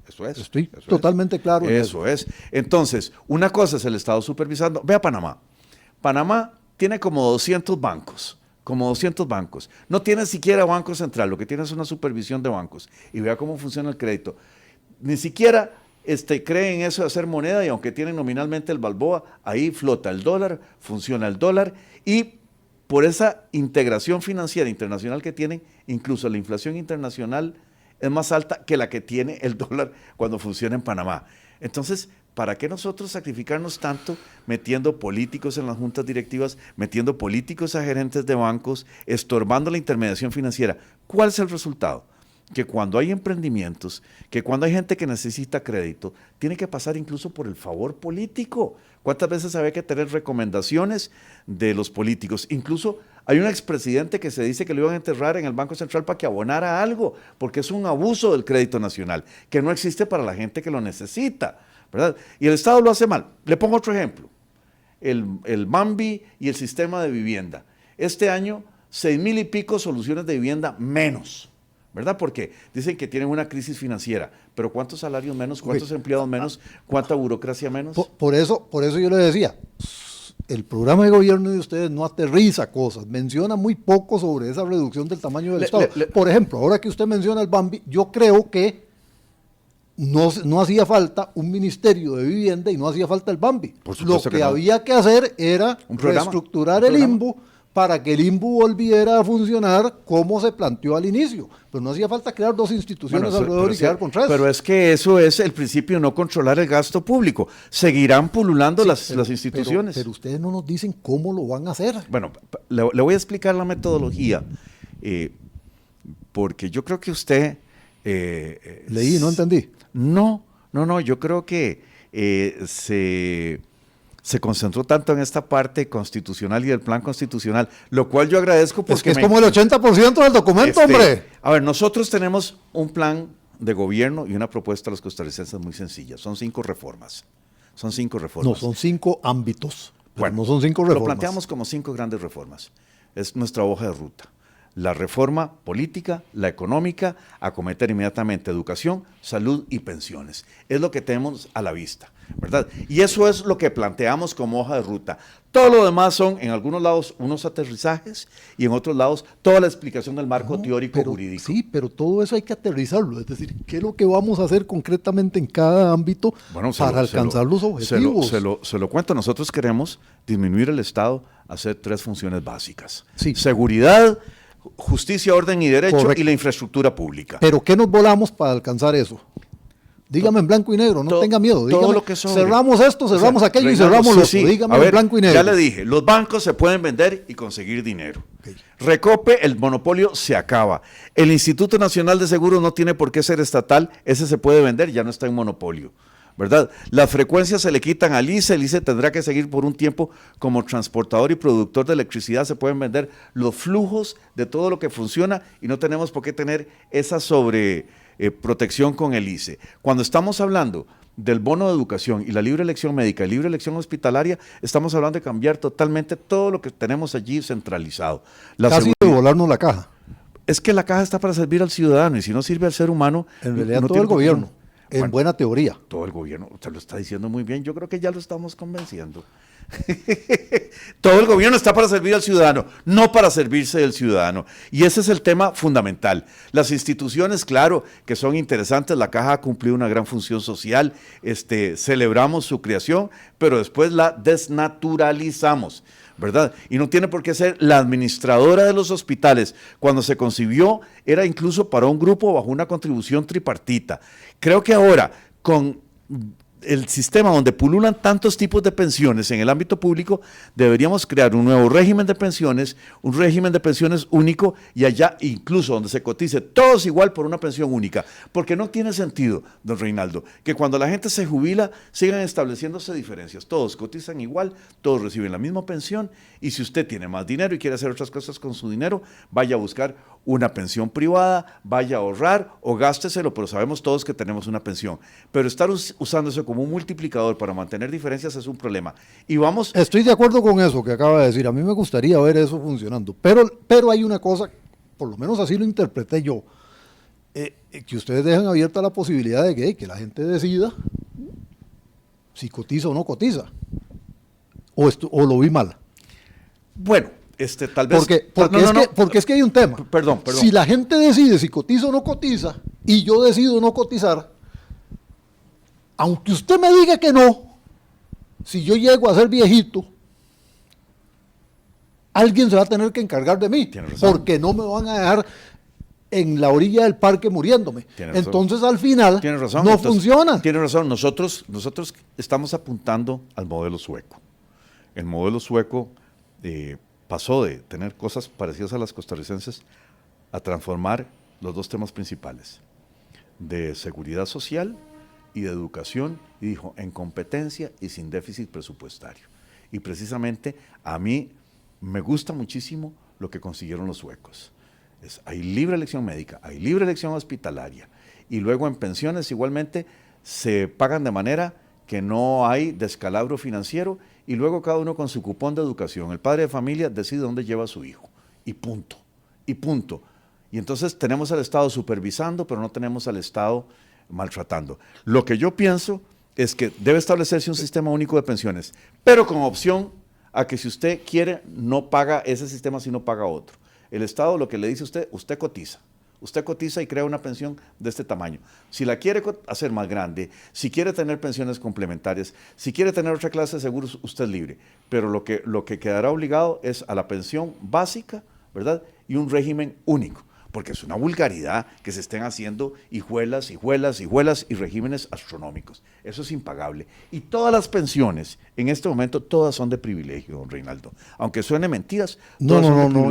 eso es. Estoy totalmente claro. Eso es. Entonces, una cosa es el Estado supervisando. Ve a Panamá. Panamá tiene como 200 bancos. No tiene siquiera banco central, lo que tiene es una supervisión de bancos. Y vea cómo funciona el crédito. Ni siquiera creen eso de hacer moneda, y aunque tienen nominalmente el Balboa, ahí flota el dólar, funciona el dólar, y por esa integración financiera internacional que tienen, incluso la inflación internacional es más alta que la que tiene el dólar cuando funciona en Panamá. Entonces, ¿para qué nosotros sacrificarnos tanto metiendo políticos en las juntas directivas, metiendo políticos a gerentes de bancos, estorbando la intermediación financiera? ¿Cuál es el resultado? Que cuando hay emprendimientos, que cuando hay gente que necesita crédito, tiene que pasar incluso por el favor político. ¿Cuántas veces había que tener recomendaciones de los políticos? Incluso hay un expresidente que se dice que lo iban a enterrar en el Banco Central para que abonara algo, porque es un abuso del crédito nacional, que no existe para la gente que lo necesita, ¿verdad? Y el Estado lo hace mal. Le pongo otro ejemplo, el Bambi y el sistema de vivienda. Este año, 6,000 y pico soluciones de vivienda menos, ¿verdad? Porque dicen que tienen una crisis financiera, pero ¿cuántos salarios menos? ¿Cuántos empleados menos? ¿Cuánta burocracia menos? Por eso yo le decía, el programa de gobierno de ustedes no aterriza cosas, menciona muy poco sobre esa reducción del tamaño del Estado. Por ejemplo, ahora que usted menciona el Bambi, yo creo que no hacía falta un ministerio de vivienda y no hacía falta el Bambi. Lo que había que hacer era reestructurar el INBU para que el INBU volviera a funcionar como se planteó al inicio. Pero no hacía falta crear 2 instituciones alrededor y quedar con 3. Pero es que eso es el principio, no controlar el gasto público. Seguirán pululando las instituciones. Pero ustedes no nos dicen cómo lo van a hacer. Bueno, le voy a explicar la metodología, porque yo creo que usted... Leí, no entendí. No, yo creo que se concentró tanto en esta parte constitucional y del plan constitucional, lo cual yo agradezco porque... Es que es como el 80% del documento, hombre. A ver, nosotros tenemos un plan de gobierno y una propuesta a los costarricenses muy sencilla. Son 5 reformas. No, son 5 ámbitos. Bueno, no son 5 reformas. Lo planteamos como 5 grandes reformas. Es nuestra hoja de ruta. La reforma política, la económica, acometer inmediatamente educación, salud y pensiones. Es lo que tenemos a la vista, ¿verdad? Y eso es lo que planteamos como hoja de ruta. Todo lo demás son, en algunos lados, unos aterrizajes y en otros lados, toda la explicación del marco teórico jurídico. Sí, pero todo eso hay que aterrizarlo. Es decir, ¿qué es lo que vamos a hacer concretamente en cada ámbito para alcanzar los objetivos? Se lo cuento. Nosotros queremos disminuir el Estado a hacer 3 funciones básicas. Sí. Seguridad, justicia, orden y derecho. Correcto. Y la infraestructura pública. ¿Pero qué nos volamos para alcanzar eso? Dígame en blanco y negro, no tenga miedo. Dígame, todo lo que sobre. Cerramos esto, cerramos aquello y cerramos lo otro. Dígame en blanco y negro. Ya le dije, los bancos se pueden vender y conseguir dinero. Okay. Recope, el monopolio se acaba. El Instituto Nacional de Seguros no tiene por qué ser estatal, ese se puede vender, ya no está en monopolio, ¿verdad? Las frecuencias se le quitan al ICE, el ICE tendrá que seguir por un tiempo como transportador y productor de electricidad, se pueden vender los flujos de todo lo que funciona y no tenemos por qué tener esa protección con el ICE. Cuando estamos hablando del bono de educación y la libre elección médica y libre elección hospitalaria, estamos hablando de cambiar totalmente todo lo que tenemos allí centralizado. La Casi de volarnos la caja. Es que la caja está para servir al ciudadano y si no sirve al ser humano... En realidad todo el gobierno, en bueno, buena teoría. Todo el gobierno, usted lo está diciendo muy bien, yo creo que ya lo estamos convenciendo. Todo el gobierno está para servir al ciudadano, no para servirse del ciudadano. Y ese es el tema fundamental. Las instituciones, claro, que son interesantes, la Caja ha cumplido una gran función social, celebramos su creación, pero después la desnaturalizamos, ¿verdad? Y no tiene por qué ser la administradora de los hospitales. Cuando se concibió, era incluso para un grupo bajo una contribución tripartita. Creo que ahora, con el sistema donde pululan tantos tipos de pensiones en el ámbito público, deberíamos crear un nuevo régimen de pensiones, un régimen de pensiones único y allá incluso donde se cotice todos igual por una pensión única, porque no tiene sentido, don Reinaldo, que cuando la gente se jubila sigan estableciéndose diferencias, todos cotizan igual, todos reciben la misma pensión y si usted tiene más dinero y quiere hacer otras cosas con su dinero, vaya a buscar una pensión privada, vaya a ahorrar o gásteselo, pero sabemos todos que tenemos una pensión. Pero estar usando eso como un multiplicador para mantener diferencias es un problema. Y vamos... Estoy de acuerdo con eso que acaba de decir. A mí me gustaría ver eso funcionando. Pero hay una cosa, por lo menos así lo interpreté yo, que ustedes dejan abierta la posibilidad de que la gente decida si cotiza o no cotiza. O lo vi mal. Bueno, tal vez... Porque es que hay un tema. Perdón. Si la gente decide si cotiza o no cotiza, y yo decido no cotizar, aunque usted me diga que no, si yo llego a ser viejito, alguien se va a tener que encargar de mí, porque no me van a dejar en la orilla del parque muriéndome. Entonces al final no funciona. Tiene razón, nosotros estamos apuntando al modelo sueco. El modelo sueco pasó de tener cosas parecidas a las costarricenses a transformar los dos temas principales, de seguridad social y de educación, y dijo, en competencia y sin déficit presupuestario. Y precisamente a mí me gusta muchísimo lo que consiguieron los suecos. Hay libre elección médica, hay libre elección hospitalaria, y luego en pensiones igualmente se pagan de manera que no hay descalabro financiero, y luego cada uno con su cupón de educación. El padre de familia decide dónde lleva a su hijo, y punto, y punto. Y entonces tenemos al Estado supervisando, pero no tenemos al Estado maltratando. Lo que yo pienso es que debe establecerse un sistema único de pensiones, pero con opción a que si usted quiere no paga ese sistema si no paga otro. El Estado lo que le dice a usted, usted cotiza y crea una pensión de este tamaño. Si la quiere hacer más grande, si quiere tener pensiones complementarias, si quiere tener otra clase de seguros, usted es libre. Pero lo que quedará obligado es a la pensión básica, ¿verdad? Y un régimen único. Porque es una vulgaridad que se estén haciendo hijuelas y regímenes astronómicos. Eso es impagable. Y todas las pensiones, en este momento, todas son de privilegio, don Reinaldo. Aunque suene mentiras, no,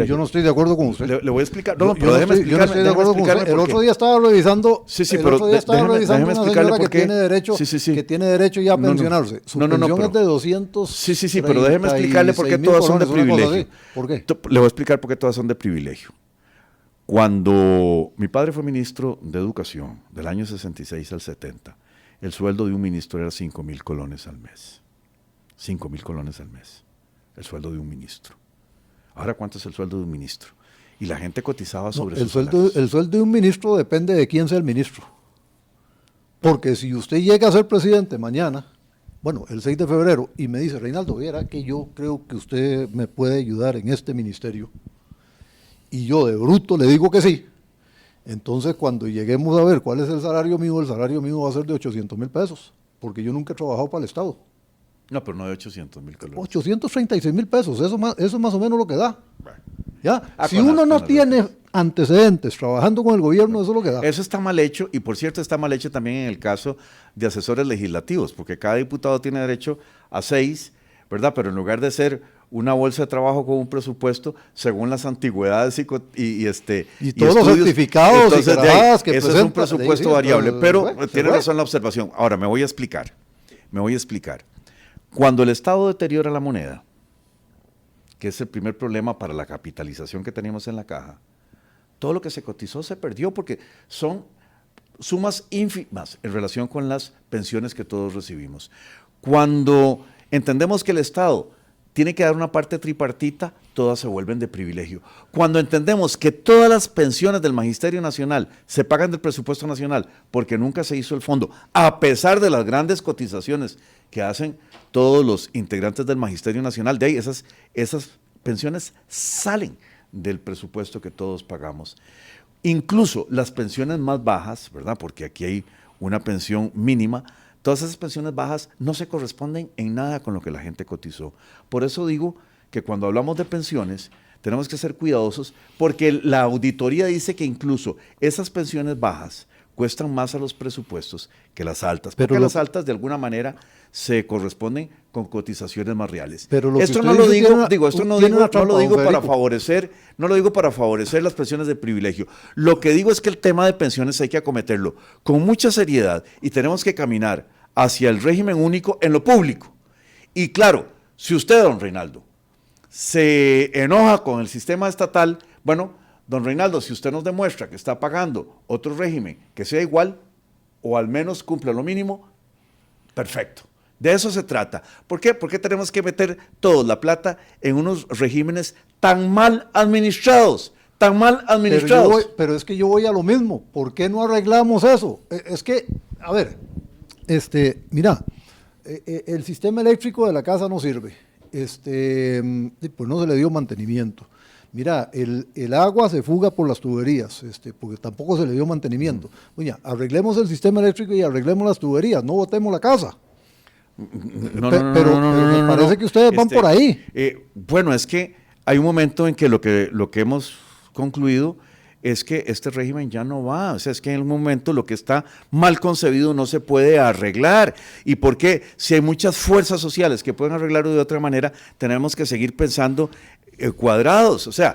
yo no estoy de acuerdo con usted. Le voy a explicar. Yo no estoy de acuerdo con usted. El otro día estaba revisando, una señora que tiene derecho ya a pensionarse. Su pensión es de 200. Sí, pero déjeme explicarle por qué todas son de privilegio. ¿Por qué? Le voy a explicar por qué todas son de privilegio. Cuando mi padre fue ministro de Educación, del año 66 al 70, el sueldo de un ministro era 5,000 colones al mes. 5,000 colones al mes, el sueldo de un ministro. Ahora, ¿cuánto es el sueldo de un ministro? Y la gente cotizaba sobre sus salarios. El sueldo de un ministro depende de quién sea el ministro. Porque si usted llega a ser presidente mañana, bueno, el 6 de febrero, y me dice, Reinaldo, viera que yo creo que usted me puede ayudar en este ministerio, y yo de bruto le digo que sí, entonces cuando lleguemos a ver cuál es el salario mío va a ser de 800,000 pesos, porque yo nunca he trabajado para el Estado. No, pero no de 800,000 colones. 836,000 pesos, eso es más o menos lo que da. Bueno. ¿Ya? Si uno no tiene antecedentes trabajando con el gobierno, eso es lo que da. Eso está mal hecho, y por cierto está mal hecho también en el caso de asesores legislativos, porque cada diputado tiene derecho a 6, ¿verdad? Pero en lugar de ser una bolsa de trabajo con un presupuesto según las antigüedades y todos estudios, los certificados entonces, y gradas que eso es un presupuesto variable, pero tiene razón la observación. Ahora, me voy a explicar. Cuando el Estado deteriora la moneda, que es el primer problema para la capitalización que teníamos en la caja, todo lo que se cotizó se perdió porque son sumas ínfimas en relación con las pensiones que todos recibimos. Cuando entendemos que el Estado tiene que dar una parte tripartita, todas se vuelven de privilegio. Cuando entendemos que todas las pensiones del Magisterio Nacional se pagan del presupuesto nacional porque nunca se hizo el fondo, a pesar de las grandes cotizaciones que hacen todos los integrantes del Magisterio Nacional, de ahí esas pensiones salen del presupuesto que todos pagamos. Incluso las pensiones más bajas, ¿verdad? Porque aquí hay una pensión mínima, todas esas pensiones bajas no se corresponden en nada con lo que la gente cotizó. Por eso digo que cuando hablamos de pensiones tenemos que ser cuidadosos porque la auditoría dice que incluso esas pensiones bajas cuestan más a los presupuestos que las altas, porque las altas de alguna manera se corresponden con cotizaciones más reales. Pero esto no lo digo para favorecer, no lo digo para favorecer las pensiones de privilegio. Lo que digo es que el tema de pensiones hay que acometerlo con mucha seriedad y tenemos que caminar hacia el régimen único en lo público. Y claro, si usted, don Reinaldo, se enoja con el sistema estatal, bueno, don Reinaldo, si usted nos demuestra que está pagando otro régimen que sea igual o al menos cumple lo mínimo, perfecto. De eso se trata. ¿Por qué? Porque tenemos que meter toda la plata en unos regímenes tan mal administrados, tan mal administrados. Pero es que yo voy a lo mismo. ¿Por qué no arreglamos eso? Es que, a ver, mira, el sistema eléctrico de la casa no sirve. Pues no se le dio mantenimiento. Mira, el agua se fuga por las tuberías, porque tampoco se le dio mantenimiento. Oye, arreglemos el sistema eléctrico y arreglemos las tuberías, no botemos la casa. Pero me parece que ustedes van por ahí. Bueno, es que hay un momento en que lo que hemos concluido es que este régimen ya no va. O sea, es que en el momento lo que está mal concebido no se puede arreglar. ¿Y por qué? Si hay muchas fuerzas sociales que pueden arreglarlo de otra manera, tenemos que seguir pensando cuadrados. O sea,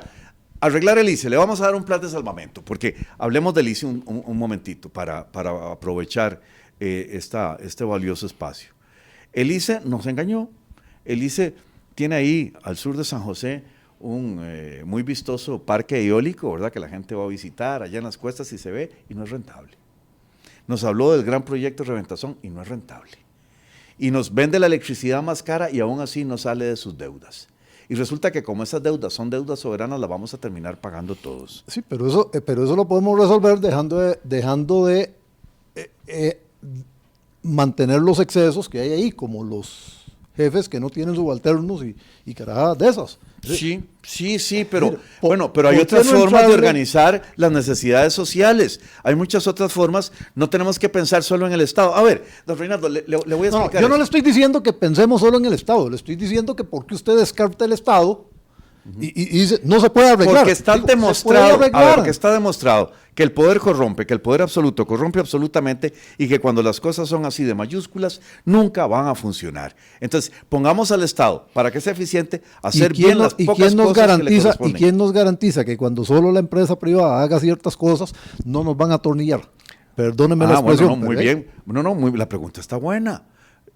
arreglar el ICE, le vamos a dar un plan de salvamento, porque hablemos del ICE un momentito para aprovechar este valioso espacio. El ICE nos engañó. El ICE tiene ahí al sur de San José un muy vistoso parque eólico, ¿verdad? Que la gente va a visitar allá en las cuestas y se ve y no es rentable. Nos habló del gran proyecto de Reventazón y no es rentable. Y nos vende la electricidad más cara y aún así no sale de sus deudas. Y resulta que como esas deudas son deudas soberanas, las vamos a terminar pagando todos. Sí, pero eso lo podemos resolver dejando de mantener los excesos que hay ahí, como los jefes que no tienen subalternos y carajadas de esas. Sí, pero bueno, pero hay otras formas de organizar las necesidades sociales. Hay muchas otras formas. No tenemos que pensar solo en el Estado. A ver, don Reinaldo, le voy a explicar. Yo no le estoy diciendo que pensemos solo en el Estado. Le estoy diciendo que porque usted descarta el Estado y dice, no se puede arreglar. Porque está demostrado que el poder corrompe, que el poder absoluto corrompe absolutamente y que cuando las cosas son así de mayúsculas, nunca van a funcionar. Entonces, pongamos al Estado, para que sea eficiente, hacer bien las pocas cosas que le corresponden. ¿Y quién nos garantiza que cuando solo la empresa privada haga ciertas cosas, no nos van a atornillar? Perdóneme la expresión. Bueno, muy bien. La pregunta está buena.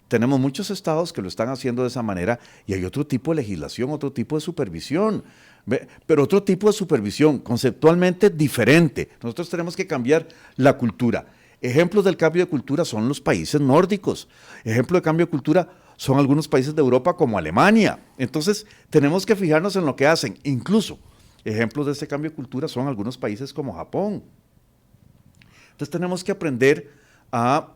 Tenemos muchos estados que lo están haciendo de esa manera y hay otro tipo de legislación, otro tipo de supervisión, pero otro tipo de supervisión conceptualmente diferente. Nosotros tenemos que cambiar la cultura. Ejemplos del cambio de cultura son los países nórdicos. Ejemplo de cambio de cultura son algunos países de Europa como Alemania. Entonces, tenemos que fijarnos en lo que hacen. Incluso, ejemplos de este cambio de cultura son algunos países como Japón. Entonces, tenemos que aprender a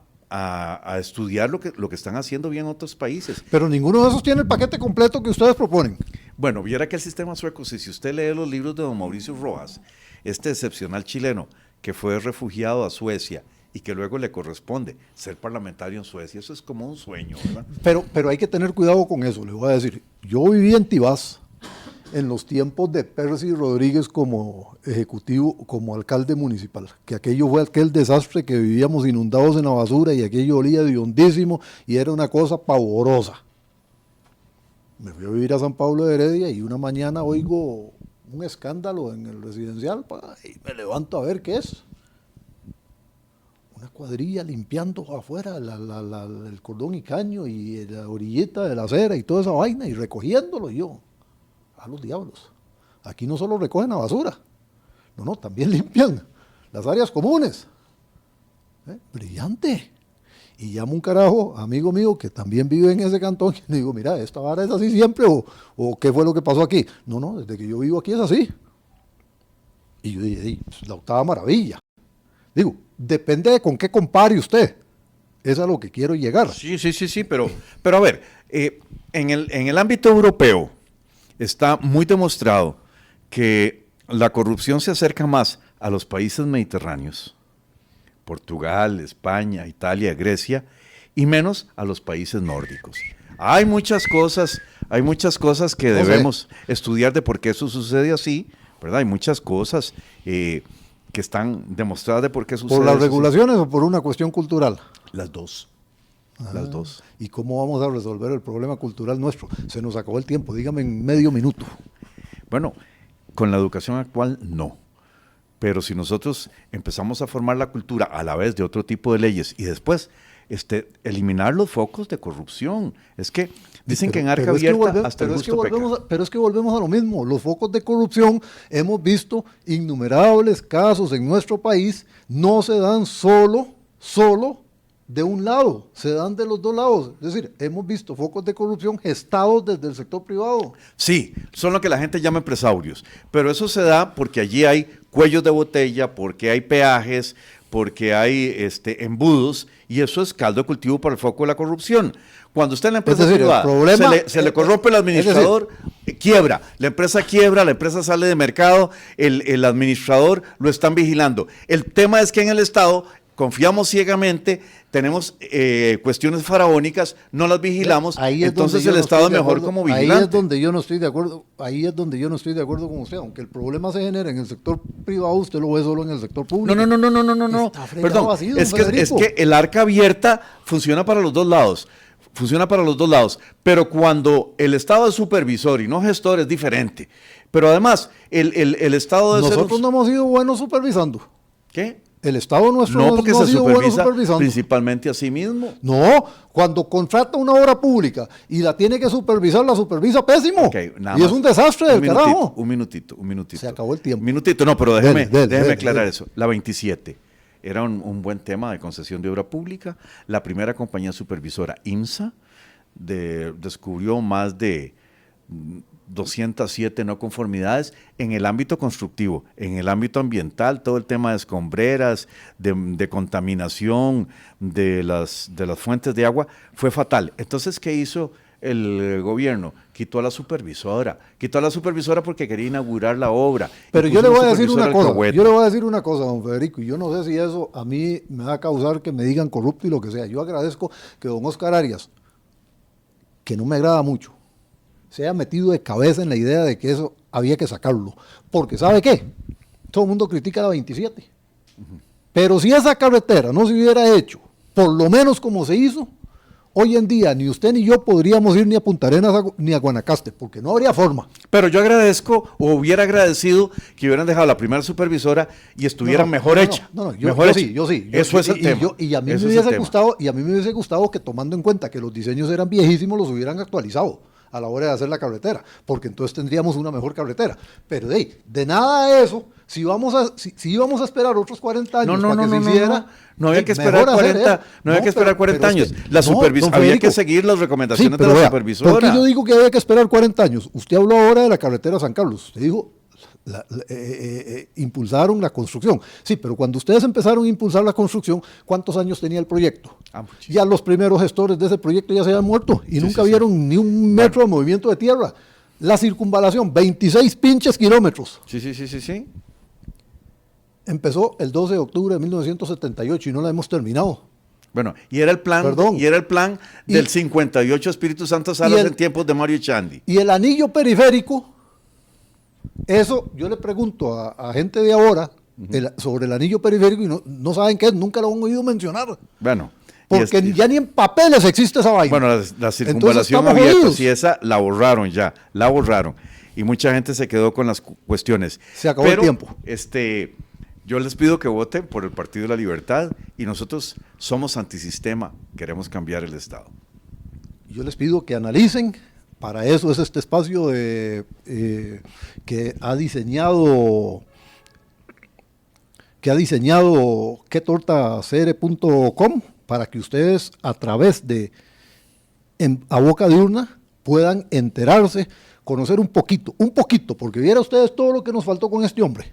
estudiar lo que están haciendo bien otros países. Pero ninguno de esos tiene el paquete completo que ustedes proponen. Bueno, viera que el sistema sueco, si usted lee los libros de don Mauricio Rojas, este excepcional chileno que fue refugiado a Suecia y que luego le corresponde ser parlamentario en Suecia, eso es como un sueño, ¿verdad? Pero hay que tener cuidado con eso, le voy a decir. Yo viví en Tibás en los tiempos de Percy Rodríguez como ejecutivo, como alcalde municipal, que aquello fue aquel desastre que vivíamos inundados en la basura y aquello olía de hondísimo y era una cosa pavorosa. Me fui a vivir a San Pablo de Heredia y una mañana oigo un escándalo en el residencial y me levanto a ver qué es. Una cuadrilla limpiando afuera el cordón y caño y la orillita de la acera y toda esa vaina y recogiéndolo yo. A los diablos. Aquí no solo recogen la basura, no, también limpian las áreas comunes. Brillante. Y llamo un carajo, amigo mío, que también vive en ese cantón, y le digo, mira, ¿esta vara es así siempre o qué fue lo que pasó aquí? No, desde que yo vivo aquí es así. Y yo dije, pues, la octava maravilla. Digo, depende de con qué compare usted. Es a lo que quiero llegar. Sí, pero a ver, en el ámbito europeo está muy demostrado que la corrupción se acerca más a los países mediterráneos, Portugal, España, Italia, Grecia, y menos a los países nórdicos. Hay muchas cosas que debemos estudiar de por qué eso sucede así, ¿verdad? Hay muchas cosas que están demostradas de por qué sucede. ¿Por las eso regulaciones o por una cuestión cultural? Las dos. Las dos. ¿Y cómo vamos a resolver el problema cultural nuestro? Se nos acabó el tiempo, dígame en medio minuto. Bueno, con la educación actual no. Pero si nosotros empezamos a formar la cultura a la vez de otro tipo de leyes y después eliminar los focos de corrupción. Es que dicen que en arca abierta hasta el gusto peca. Pero es que volvemos a lo mismo. Los focos de corrupción, hemos visto innumerables casos en nuestro país, no se dan solo de un lado, se dan de los dos lados. Es decir, hemos visto focos de corrupción gestados desde el sector privado. Sí, son lo que la gente llama empresarios, pero eso se da porque allí hay cuellos de botella, porque hay peajes, porque hay embudos, y eso es caldo de cultivo para el foco de la corrupción. Cuando está en la empresa privada, se le corrompe el administrador, quiebra, la empresa sale de mercado, el administrador lo están vigilando. El tema es que en el Estado confiamos ciegamente, tenemos cuestiones faraónicas, no las vigilamos, entonces el Estado es mejor como vigilante. Ahí es donde yo no estoy de acuerdo, con usted, aunque el problema se genera en el sector privado, usted lo ve solo en el sector público. No. Perdón, es que el arca abierta funciona para los dos lados. Pero cuando el Estado es supervisor y no gestor es diferente. Pero además, el Estado de Nosotros no hemos sido buenos supervisando. ¿Qué? El Estado nuestro no porque no se supervisa principalmente a sí mismo. No, cuando contrata una obra pública y la tiene que supervisar, la supervisa pésimo. Okay, y es un desastre del carajo. Un minutito. Se acabó el tiempo. Un minutito, no, pero déjeme aclarar eso. La 27 era un buen tema de concesión de obra pública. La primera compañía supervisora, IMSA, descubrió más de 207 no conformidades en el ámbito constructivo, en el ámbito ambiental, todo el tema de escombreras, de contaminación, de las fuentes de agua, fue fatal. Entonces, ¿qué hizo el gobierno? Quitó a la supervisora porque quería inaugurar la obra. Pero yo le voy a decir una cosa, don Federico, y yo no sé si eso a mí me va a causar que me digan corrupto y lo que sea. Yo agradezco que don Oscar Arias, que no me agrada mucho, se haya metido de cabeza en la idea de que eso había que sacarlo. Porque ¿sabe qué? Todo el mundo critica la 27. Pero si esa carretera no se hubiera hecho, por lo menos como se hizo, hoy en día ni usted ni yo podríamos ir ni a Punta Arenas ni a Guanacaste, porque no habría forma. Pero yo agradezco, o hubiera agradecido que hubieran dejado la primera supervisora y estuviera mejor hecha. Yo sí. Eso es el tema. Y a mí me hubiese gustado que, tomando en cuenta que los diseños eran viejísimos, los hubieran actualizado a la hora de hacer la carretera, porque entonces tendríamos una mejor carretera. Pero de nada de eso, si íbamos a esperar otros 40 años para que se hiciera, no había que esperar 40 años. Había que seguir las recomendaciones de la supervisora. ¿Por qué yo digo que había que esperar 40 años? Usted habló ahora de la carretera San Carlos. Usted dijo, impulsaron la construcción. Sí, pero cuando ustedes empezaron a impulsar la construcción, ¿cuántos años tenía el proyecto? Ya los primeros gestores de ese proyecto ya se habían muerto y nunca vieron ni un metro de movimiento de tierra. La circunvalación, 26 pinches kilómetros. Sí. Empezó el 12 de octubre de 1978 y no la hemos terminado. Bueno, y era el plan del 58 Espíritu Santo Salas en tiempos de Mario Echandi. Y el anillo periférico, eso yo le pregunto a gente de ahora sobre el anillo periférico y no saben qué es, nunca lo han oído mencionar. Bueno. Porque ya ni en papeles existe esa vaina. Bueno, la circunvalación abierta, si esa la borraron. Y mucha gente se quedó con las cuestiones. Se acabó el tiempo. Yo les pido que voten por el Partido de la Libertad y nosotros somos antisistema, queremos cambiar el Estado. Yo les pido que analicen, para eso es este espacio que ha diseñado que ha diseñado quetortacr.com para que ustedes a través de A Boca de Urna puedan enterarse, conocer un poquito, porque viera ustedes todo lo que nos faltó con este hombre.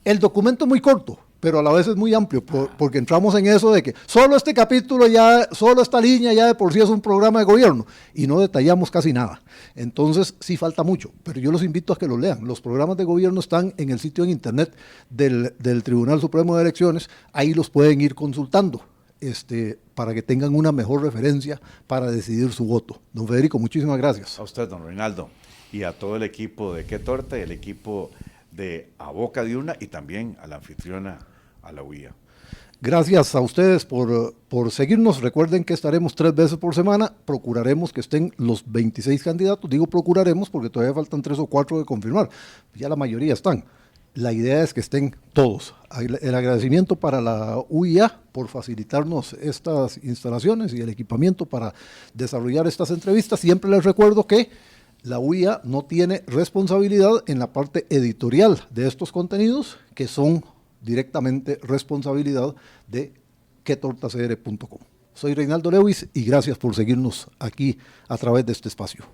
El documento es muy corto, pero a la vez es muy amplio, porque entramos en eso de que solo este capítulo ya, solo esta línea ya de por sí es un programa de gobierno, y no detallamos casi nada. Entonces sí falta mucho, pero yo los invito a que lo lean. Los programas de gobierno están en el sitio en internet del Tribunal Supremo de Elecciones, ahí los pueden ir consultando, para que tengan una mejor referencia para decidir su voto. Don Federico, muchísimas gracias. A usted, don Reinaldo, y a todo el equipo de Qué Torta y el equipo de A Boca de Urna y también a la anfitriona, a la UIA. Gracias a ustedes por seguirnos. Recuerden que estaremos 3 veces por semana. Procuraremos que estén los 26 candidatos. Digo procuraremos porque todavía faltan 3 o 4 de confirmar. Ya la mayoría están. La idea es que estén todos. El agradecimiento para la UIA por facilitarnos estas instalaciones y el equipamiento para desarrollar estas entrevistas. Siempre les recuerdo que la UIA no tiene responsabilidad en la parte editorial de estos contenidos, que son directamente responsabilidad de quetortacr.com. Soy Reinaldo Lewis y gracias por seguirnos aquí a través de este espacio.